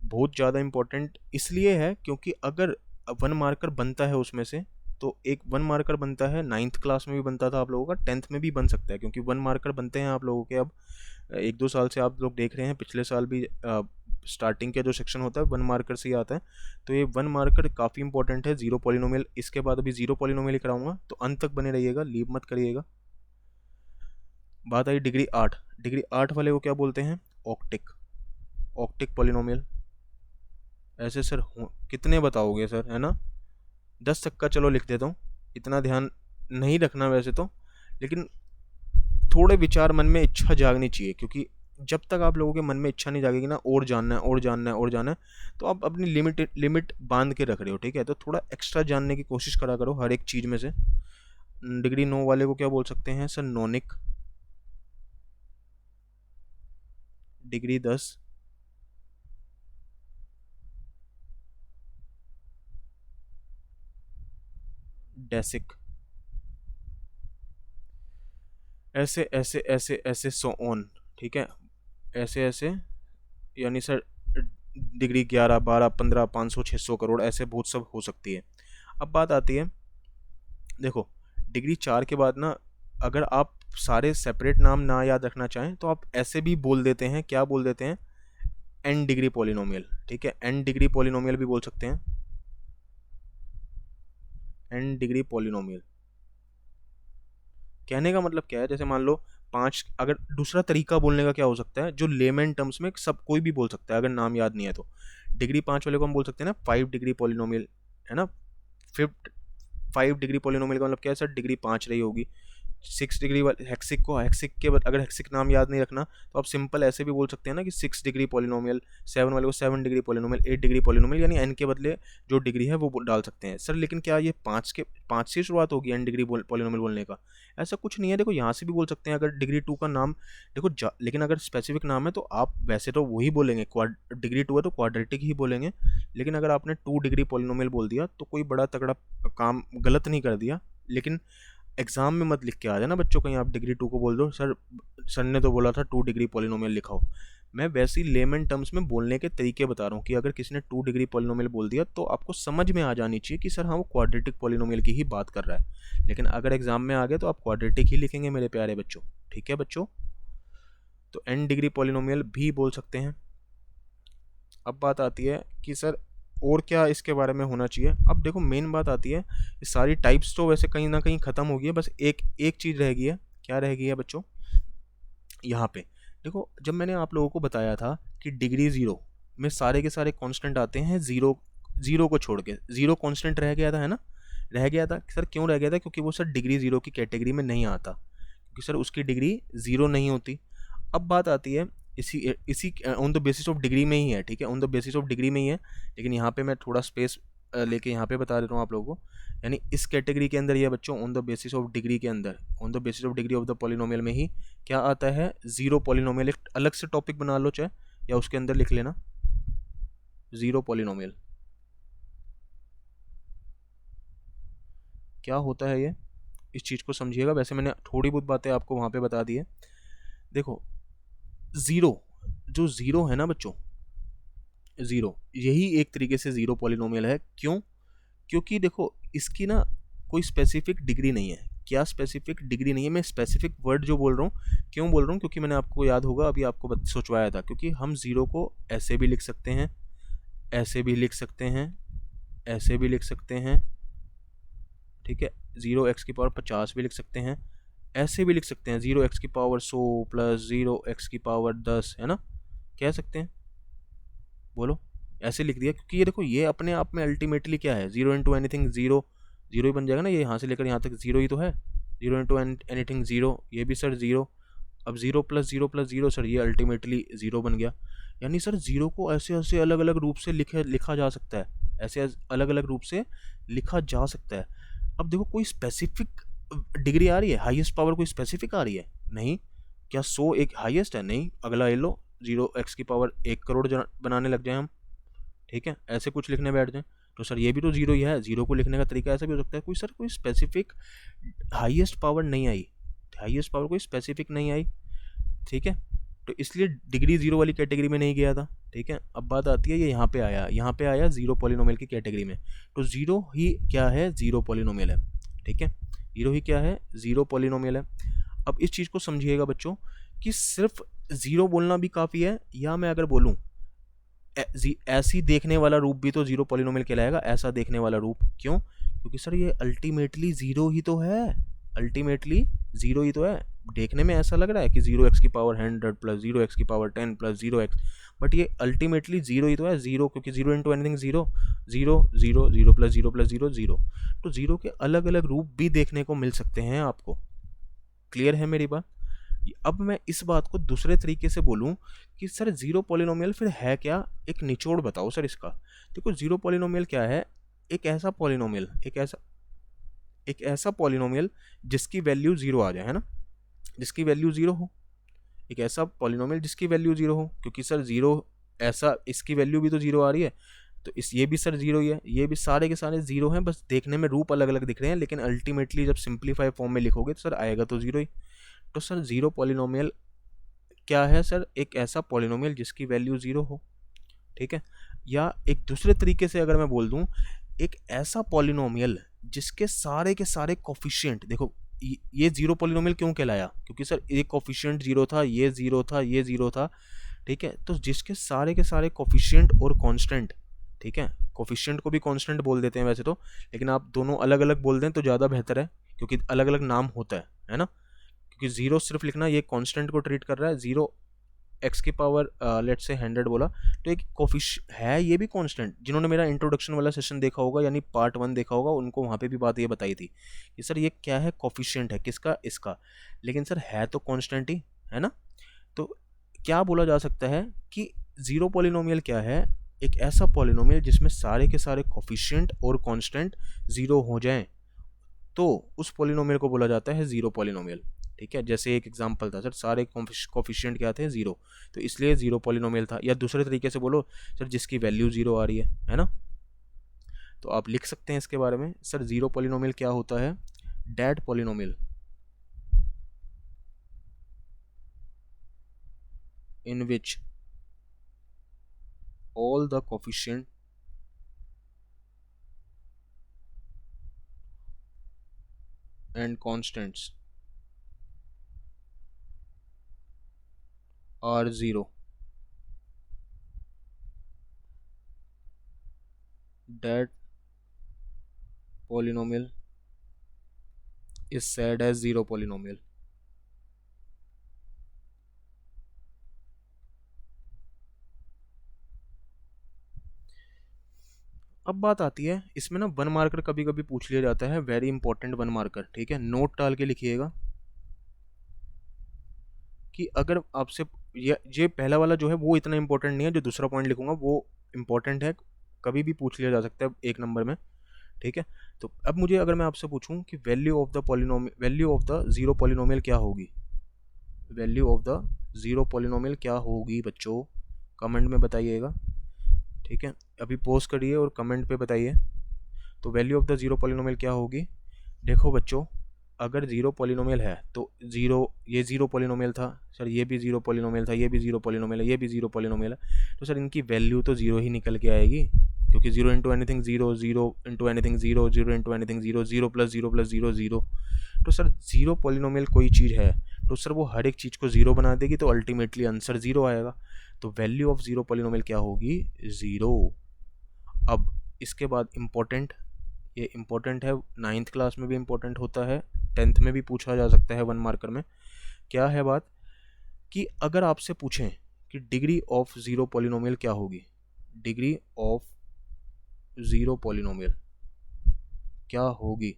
बहुत ज़्यादा इंपॉर्टेंट इसलिए है क्योंकि अगर 1 मार्कर बनता है उसमें से, तो एक 1 मार्कर बनता है, 9th क्लास में भी बनता था आप लोगों का, 10th में भी बन सकता है, क्योंकि 1 मार्कर बनते हैं आप लोगों के। अब 1-2 साल से आप लोग देख रहे हैं, पिछले साल भी स्टार्टिंग का जो सेक्शन होता है 1 मार्कर से ही आता है। तो ये 1 मार्कर काफ़ी इंपॉर्टेंट है, ज़ीरो पॉलिनोमियल। इसके बाद अभी ज़ीरो पॉलिनोमियल ही कराऊंगा, तो अंत तक बने रहिएगा, लीव मत करिएगा। बात आई डिग्री 8। डिग्री 8 वाले को क्या बोलते हैं, ऑक्टिक, ऑक्टिक पॉलिनोमियल। ऐसे सर कितने बताओगे सर, है ना। 10 तक का चलो लिख देता हूँ, इतना ध्यान नहीं रखना वैसे तो, लेकिन थोड़े विचार मन में इच्छा जागनी चाहिए, क्योंकि जब तक आप लोगों के मन में इच्छा नहीं जागेगी ना और जानना है और जानना है और जानना है, तो आप अपनी लिमिट बांध के रख रहे हो, ठीक है। तो थोड़ा एक्स्ट्रा जानने की कोशिश करा करो हर एक चीज़ में से। डिग्री 9 वाले को क्या बोल सकते हैं सर? नोनिक। डिग्री 10 डेसिक। ऐसे ऐसे ऐसे ऐसे सो ऑन, ठीक है, ऐसे ऐसे, यानी सर डिग्री 11 12 15 500 600 करोड़ ऐसे बहुत सब हो सकती है। अब बात आती है, देखो डिग्री 4 के बाद ना, अगर आप सारे सेपरेट नाम ना याद रखना चाहें तो आप ऐसे भी बोल देते हैं, क्या बोल देते हैं? एन डिग्री पॉलिनोमियल, ठीक है, एन डिग्री पॉलिनोमियल भी बोल सकते हैं, एन डिग्री पॉलिनोमियल। कहने का मतलब क्या है, जैसे मान लो 5, अगर दूसरा तरीका बोलने का क्या हो सकता है, जो लेमन टर्म्स में सब कोई भी बोल सकता है अगर नाम याद नहीं है तो, डिग्री 5 वाले को हम बोल सकते हैं ना 5 डिग्री पॉलिनोमियल, है ना। फिफ्थ 5 डिग्री पॉलिनोमियल का मतलब क्या है सर? डिग्री 5 रही होगी। 6 डिग्री वाले हेक्सिक को, हेक्सिक के अगर हेक्सिक नाम याद नहीं रखना तो आप सिंपल ऐसे भी बोल सकते हैं ना कि 6 डिग्री पॉलिनोमियल। 7 वाले को 7 डिग्री पॉलिनोमियल, 8 डिग्री पॉलिनोमियल, यानी एन के बदले जो डिग्री है वो डाल सकते हैं सर। लेकिन क्या ये 5 से शुरुआत होगी एन डिग्री पॉलिनोमियल बोलने का? ऐसा कुछ नहीं है। देखो यहाँ से भी बोल सकते हैं अगर डिग्री 2 का नाम, देखो लेकिन अगर स्पेसिफिक नाम है तो आप वैसे तो वही बोलेंगे, डिग्री 2 है तो क्वाड्रेटिक ही बोलेंगे। लेकिन अगर आपने 2 डिग्री पॉलिनोमियल बोल दिया तो कोई बड़ा तगड़ा काम गलत नहीं कर दिया। लेकिन एग्जाम में मत लिख के आ जाना बच्चों कहीं आप डिग्री 2 को बोल दो सर ने तो बोला था 2 डिग्री पॉलिनोमियल लिखाओ। मैं वैसे ही लेमन टर्म्स में बोलने के तरीके बता रहा हूँ कि अगर किसी ने 2 डिग्री पॉलिनोमियल बोल दिया तो आपको समझ में आ जानी चाहिए कि सर हाँ वो क्वाड्रेटिक पॉलिनोमियल की ही बात कर रहा है। लेकिन अगर एग्जाम में आ गए तो आप क्वाड्रेटिक ही लिखेंगे मेरे प्यारे बच्चों, ठीक है बच्चों। तो एन डिग्री पॉलिनोमियल भी बोल सकते हैं। अब बात आती है कि सर और क्या इसके बारे में होना चाहिए। अब देखो मेन बात आती है, ये सारी टाइप्स तो वैसे कहीं ना कहीं ख़त्म हो गई है, बस एक एक चीज़ रह गई है। क्या रह गई है बच्चों? यहाँ पे देखो, जब मैंने आप लोगों को बताया था कि डिग्री 0 में सारे के सारे कांस्टेंट आते हैं, ज़ीरो ज़ीरो को छोड़ के, ज़ीरो कांस्टेंट रह गया था, है ना। रह गया था सर, क्यों रह गया था? क्योंकि वो सर डिग्री 0 की कैटेगरी में नहीं आता, क्योंकि सर उसकी डिग्री 0 नहीं होती। अब बात आती है इसी इसी on the basis of degree में ही है, ठीक है, on the basis of degree में ही है। लेकिन यहाँ पे मैं थोड़ा स्पेस लेके यहाँ पे बता देता हूँ आप लोगों को, यानी इस कैटेगरी के अंदर ये बच्चों on the basis of degree के अंदर, on the basis of degree of the polynomial में ही क्या आता है? Zero polynomial. एक अलग से टॉपिक बना लो चाहे, या उसके अंदर लिख लेना ज़ीरो पॉलिनोमियल। क्या होता है ये, इस चीज़ को समझिएगा। वैसे मैंने थोड़ी बहुत बातें आपको वहाँ पे बता दी है। देखो ज़ीरो, जो ज़ीरो है ना बच्चों, ज़ीरो यही एक तरीके से ज़ीरो पॉलिनोमियल है। क्यों? क्योंकि देखो इसकी ना कोई स्पेसिफिक डिग्री नहीं है। क्या स्पेसिफिक डिग्री नहीं है? मैं स्पेसिफिक वर्ड जो बोल रहा हूँ, क्यों बोल रहा हूँ? क्योंकि मैंने आपको याद होगा अभी आपको सोचवाया था, क्योंकि हम ज़ीरो को ऐसे भी लिख सकते हैं, ऐसे भी लिख सकते हैं, ऐसे भी लिख सकते हैं, ठीक है। 0x⁻50 भी लिख सकते हैं, ऐसे भी लिख सकते हैं 0x⁻100 प्लस 0x⁻10, है ना, कह सकते हैं। बोलो, ऐसे लिख दिया क्योंकि ये देखो ये अपने आप में अल्टीमेटली क्या है, 0 इंटू एनीथिंग ज़ीरो, ज़ीरो ही बन जाएगा ना। ये यहाँ से लेकर यहाँ तक ज़ीरो ही तो है, 0 इंटू एनीथिंग ज़ीरो, ये भी सर ज़ीरो। अब 0 प्लस 0 प्लस 0 सर ये अल्टीमेटली ज़ीरो बन गया। यानी सर ज़ीरो को ऐसे ऐसे अलग अलग रूप से लिखा जा सकता है, ऐसे अलग अलग रूप से लिखा जा सकता है। अब देखो कोई स्पेसिफिक डिग्री आ रही है, हाईएस्ट पावर कोई स्पेसिफिक आ रही है? नहीं। क्या 100 एक हाईएस्ट है? नहीं। अगला ले लो 0x⁻1 करोड़ बनाने लग जाए हम, ठीक है, ऐसे कुछ लिखने बैठ जाएं तो सर ये भी तो ज़ीरो ही है। ज़ीरो को लिखने का तरीका ऐसा भी हो सकता है। कोई सर कोई स्पेसिफिक हाईएस्ट पावर नहीं आई, हाईएस्ट पावर कोई स्पेसिफिक नहीं आई, ठीक है। तो इसलिए डिग्री 0 वाली कैटेगरी में नहीं गया था, ठीक है। अब बात आती है ये यहाँ पे आया, यहाँ पे आया ज़ीरो पॉलिनोमियल की कैटेगरी में। तो ज़ीरो ही क्या है? ज़ीरो पॉलिनोमियल है, ठीक है। ज़ीरो ही क्या है? ज़ीरो पॉलिनोमियल है। अब इस चीज़ को समझिएगा बच्चों कि सिर्फ ज़ीरो बोलना भी काफ़ी है, या मैं अगर बोलूँ ऐसी देखने वाला रूप भी तो ज़ीरो पॉलिनोमियल कहलाएगा। ऐसा देखने वाला रूप क्यों? क्योंकि सर ये अल्टीमेटली ज़ीरो ही तो है, अल्टीमेटली ज़ीरो ही तो है। देखने में ऐसा लग रहा है कि 0x⁻100 plus 0x⁻10 plus 0x, but ये अल्टीमेटली ज़ीरो ही तो है। ज़ीरो, क्योंकि zero into anything zero, zero zero zero plus zero zero. तो ज़ीरो के अलग अलग रूप भी देखने को मिल सकते हैं आपको। क्लियर है मेरी बात? अब मैं इस बात को दूसरे तरीके से बोलूं कि सर जीरो पॉलिनोमियल फिर है क्या, एक निचोड़ बताओ सर इसका। देखो जीरो पॉलिनोमियल क्या है, एक ऐसा पॉलिनोमियल, एक ऐसा पॉलिनोमियल जिसकी वैल्यू जीरो आ जाए, है ना, जिसकी वैल्यू जीरो हो, एक ऐसा पॉलिनोमियल जिसकी वैल्यू जीरो हो, क्योंकि सर जीरो ऐसा, इसकी वैल्यू भी तो जीरो आ रही है, तो इस ये भी सर जीरो ही है, ये भी सारे के सारे जीरो हैं, बस देखने में रूप अलग अलग दिख रहे हैं, लेकिन अल्टीमेटली जब सिंप्लीफाई फॉर्म में लिखोगे तो सर आएगा तो जीरो ही। तो सर जीरो पॉलिनोमियल क्या है सर, एक ऐसा पॉलिनोमियल जिसकी वैल्यू जीरो हो, ठीक है। या एक दूसरे तरीके से अगर मैं बोल दूं, एक ऐसा पॉलिनोमियल जिसके सारे के सारे कोफिशिएंट, देखो ये जीरो पॉलिनोमियल क्यों कहलाया, क्योंकि सर एक कोफिशिएंट जीरो था, ये जीरो था, ये जीरो था, ठीक है। तो जिसके सारे के सारे कोफिशिएंट और कांस्टेंट, ठीक है, कोफिशिएंट को भी कांस्टेंट बोल देते हैं वैसे तो, लेकिन आप दोनों अलग अलग बोल दें तो ज़्यादा बेहतर है, क्योंकि अलग अलग नाम होता है ना, क्योंकि जीरो सिर्फ लिखना, ये कांस्टेंट को ट्रीट कर रहा है, जीरो एक्स की पावर लेट से 100 बोला, तो एक कोफिश है, ये भी कांस्टेंट। जिन्होंने मेरा इंट्रोडक्शन वाला सेशन देखा होगा, यानी पार्ट 1 देखा होगा, उनको वहाँ पे भी बात ये बताई थी कि सर ये क्या है, कोफिशिएंट है किसका, इसका, लेकिन सर है तो कांस्टेंट ही, है ना। तो क्या बोला जा सकता है कि जीरो पॉलिनोमियल क्या है, एक ऐसा पॉलिनोमियल जिसमें सारे के सारे कोफिशिएंट और कांस्टेंट जीरो हो जाएं, तो उस पॉलिनोमियल को बोला जाता है जीरो पॉलिनोमियल, ठीक है। जैसे एक एग्जांपल था सर, सारे कोफिशिएंट क्या थे, जीरो, तो इसलिए जीरो पॉलिनोमियल था। या दूसरे तरीके से बोलो सर, जिसकी वैल्यू जीरो आ रही है ना, तो आप लिख सकते हैं इसके बारे में, सर जीरो पॉलिनोमियल क्या होता है, dead polynomial in which all the coefficient and constants are zero. That polynomial is said as zero polynomial. अब बात आती है इसमें ना, वन मार्कर कभी कभी पूछ लिया जाता है, वेरी इंपॉर्टेंट वन मार्कर, ठीक है, नोट डाल के लिखिएगा कि अगर आपसे ये पहला वाला जो है वो इतना इंपॉर्टेंट नहीं है, जो दूसरा पॉइंट लिखूंगा वो इंपॉर्टेंट है, कभी भी पूछ लिया जा सकता है एक नंबर में, ठीक है। तो अब मुझे अगर मैं आपसे पूछूं कि value of the zero polynomial क्या होगी, value of the zero polynomial क्या होगी बच्चों, कमेंट में बताइएगा, ठीक है। अभी पोस्ट करिए और कमेंट पे बताइए। तो value of the zero polynomial क्या होगी, देखो बच्चों, अगर जीरो पॉलिनोमियल है तो जीरो, ये जीरो पॉलिनोमियल था सर, ये भी जीरो पॉलिनोमियल था, ये भी जीरो पॉलिनोमियल है, ये भी जीरो पॉलिनोमियल है, तो सर इनकी वैल्यू तो जीरो ही निकल के आएगी, क्योंकि zero into anything zero, zero into anything zero, zero into anything zero, zero plus zero zero. तो सर जीरो पॉलिनोमियल कोई चीज़ है तो सर वो हर एक चीज़ को जीरो बना देगी, तो अल्टीमेटली आंसर जीरो आएगा। तो वैल्यू ऑफ जीरो पॉलिनोमियल क्या होगी, जीरो। अब इसके बाद इम्पोर्टेंट, ये इम्पोर्टेंट है, 9th क्लास में भी इम्पोर्टेंट होता है, 10th में भी पूछा जा सकता है वन मार्कर में। क्या है बात कि अगर आपसे पूछें कि डिग्री ऑफ ज़ीरो पॉलिनोमियल क्या होगी, डिग्री ऑफ ज़ीरो पॉलिनोमियल क्या होगी,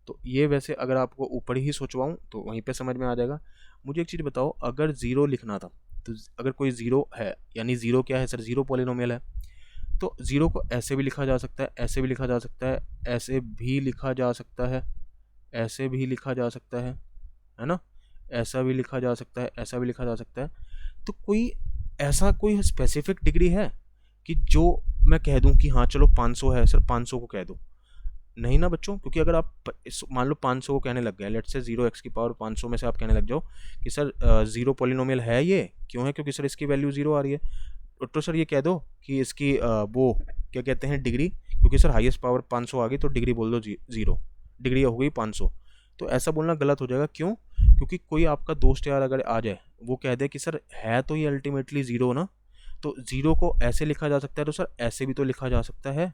तो ये वैसे अगर आपको ऊपर ही सोचवाऊँ तो वहीं पे समझ में आ जाएगा। मुझे एक चीज़ बताओ, अगर ज़ीरो लिखना था, तो अगर कोई ज़ीरो है, यानी ज़ीरो क्या है सर, ज़ीरो पॉलिनोमियल है, तो ज़ीरो को ऐसे भी लिखा जा सकता है, ऐसे भी लिखा जा सकता है, ऐसे भी लिखा जा सकता है, ऐसे भी लिखा जा सकता है ना, ऐसा भी लिखा जा सकता है, ऐसा भी लिखा जा सकता है। तो कोई ऐसा कोई स्पेसिफिक डिग्री है कि जो मैं कह दूं कि हाँ चलो 500 है सर, 500 को कह दो, नहीं ना बच्चों, क्योंकि अगर आप मान लो 500 को कहने लग गए, लेट से 0x की पावर 500 में से आप कहने लग जाओ कि सर ज़ीरो पॉलिनोमियल है, ये क्यों है, क्योंकि सर इसकी वैल्यू ज़ीरो आ रही है, तो सर ये कह दो कि इसकी वो क्या कहते हैं, डिग्री, क्योंकि सर हाईएस्ट पावर 500 आ गई तो डिग्री बोल दो ज़ीरो, डिग्री हो गई 500। तो ऐसा बोलना गलत हो जाएगा, क्यों, क्योंकि कोई आपका दोस्त यार अगर आ जाए, वो कह दे कि सर है तो ये अल्टीमेटली ज़ीरो ना, तो ज़ीरो को ऐसे लिखा जा सकता है, तो सर ऐसे भी तो लिखा जा सकता है,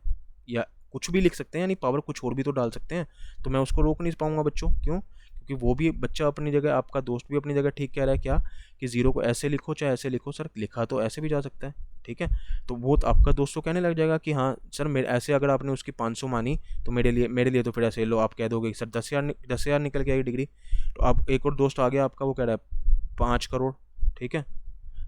या कुछ भी लिख सकते हैं, यानी पावर कुछ और भी तो डाल सकते हैं, तो मैं उसको रोक नहीं पाऊंगा बच्चों, क्यों, क्योंकि वो भी बच्चा अपनी जगह, आपका दोस्त भी अपनी जगह ठीक कह रहा है, क्या कि ज़ीरो को ऐसे लिखो चाहे ऐसे लिखो, सर लिखा तो ऐसे भी जा सकता है, ठीक है। तो वो तो आपका दोस्त तो कहने लग जाएगा कि हाँ सर मेरे ऐसे, अगर आपने उसकी 500 मानी तो मेरे लिए तो फिर ऐसे लो, आप कह दोगे सर 10,000 निकल के आएगी डिग्री। तो आप, एक और दोस्त आ गया आपका, वो कह रहा है 5 करोड़, ठीक है,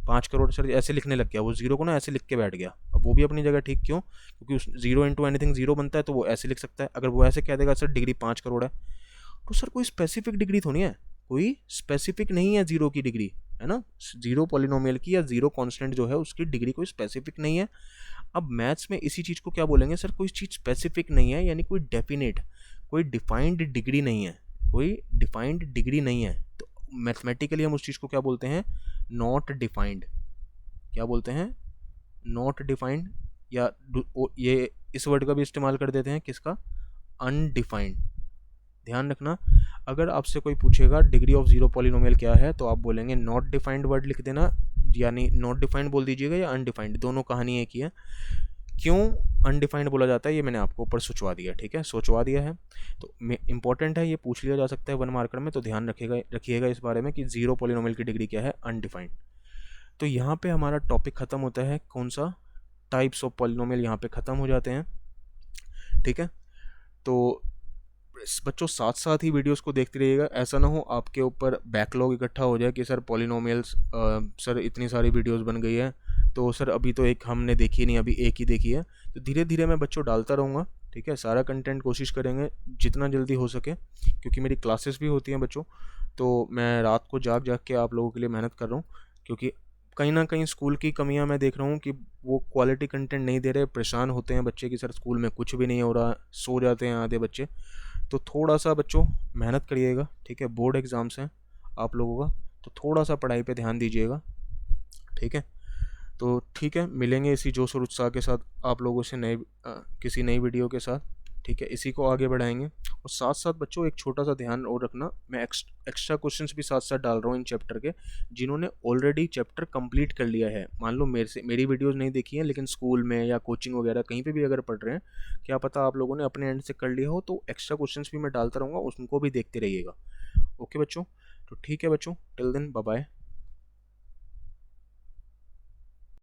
5 करोड़ सर ऐसे लिखने लग गया, वो जीरो को ना ऐसे लिख के बैठ गया। अब वो भी अपनी जगह ठीक, क्यों? क्योंकि उस जीरो इंटू एनीथिंग जीरो बनता है, तो वो ऐसे लिख सकता है। अगर वो ऐसे कह देगा सर डिग्री 5 करोड़ है, तो सर कोई स्पेसिफिक डिग्री तो नहीं है, कोई स्पेसिफिक नहीं है जीरो की डिग्री, है ना। जीरो पॉलिनोमियल की या जीरो कांस्टेंट जो है उसकी डिग्री कोई स्पेसिफिक नहीं है। अब मैथ्स में इसी चीज़ को क्या बोलेंगे सर, कोई चीज़ स्पेसिफिक नहीं है, यानी कोई डेफिनेट, कोई डिफाइंड डिग्री नहीं है, कोई डिफाइंड डिग्री नहीं है। तो मैथमेटिकली हम उस चीज़ को क्या बोलते हैं, नॉट डिफाइंड। क्या बोलते हैं, नॉट डिफाइंड, या ये इस वर्ड का भी इस्तेमाल कर देते हैं, किसका, अनडिफाइंड। ध्यान रखना, अगर आपसे कोई पूछेगा डिग्री ऑफ जीरो पॉलिनोमियल क्या है, तो आप बोलेंगे नॉट डिफाइंड वर्ड लिख देना, यानी नॉट डिफाइंड बोल दीजिएगा या अनडिफाइंड, दोनों कहानी एक ही है। क्यों अनडिफाइंड बोला जाता है ये मैंने आपको ऊपर सोचवा दिया, ठीक है, सोचवा दिया है। तो इंपॉर्टेंट है, ये पूछ लिया जा सकता है 1 मार्कर में, तो ध्यान रखिएगा इस बारे में कि जीरो पॉलिनोमियल की डिग्री क्या है, अनडिफाइंड। तो यहाँ पे हमारा टॉपिक ख़त्म होता है, कौन सा, टाइप्स ऑफ पॉलिनोमियल यहाँ पे ख़त्म हो जाते हैं, ठीक है। तो बच्चों साथ साथ ही वीडियोस को देखते रहिएगा, ऐसा ना हो आपके ऊपर बैकलॉग इकट्ठा हो जाए कि सर पॉलिनोमियल्स, सर इतनी सारी वीडियोस बन गई है, तो सर अभी तो एक हमने देखी नहीं, अभी एक ही देखी है। तो धीरे धीरे मैं बच्चों डालता रहूँगा, ठीक है, सारा कंटेंट कोशिश करेंगे जितना जल्दी हो सके, क्योंकि मेरी क्लासेस भी होती हैं बच्चों, तो मैं रात को जाग जाग के आप लोगों के लिए मेहनत कर रहा हूँ, क्योंकि कहीं ना कहीं स्कूल की कमियां मैं देख रहा हूँ कि वो क्वालिटी कंटेंट नहीं दे रहे, परेशान होते हैं बच्चे कि सर स्कूल में कुछ भी नहीं हो रहा, सो जाते हैं आधे बच्चे। तो थोड़ा सा बच्चों मेहनत करिएगा, ठीक है, बोर्ड एग्ज़ाम्स हैं आप लोगों का, तो थोड़ा सा पढ़ाई पे ध्यान दीजिएगा, ठीक है। तो ठीक है, मिलेंगे इसी जोश और उत्साह के साथ आप लोगों से किसी नई वीडियो के साथ, ठीक है, इसी को आगे बढ़ाएंगे। और साथ साथ बच्चों एक छोटा सा ध्यान और रखना, मैं एक्स्ट्रा क्वेश्चंस भी साथ साथ डाल रहा हूँ इन चैप्टर के, जिन्होंने ऑलरेडी चैप्टर कंप्लीट कर लिया है, मान लो मेरी वीडियोस नहीं देखी है लेकिन स्कूल में या कोचिंग वगैरह कहीं पे भी अगर पढ़ रहे हैं, क्या पता आप लोगों ने अपने एंड से कर लिया हो, तो एक्स्ट्रा क्वेश्चंस भी मैं डालता रहूँगा, उनको भी देखते रहिएगा। ओके बच्चों, तो ठीक है बच्चों, टिल देन बाय बाय।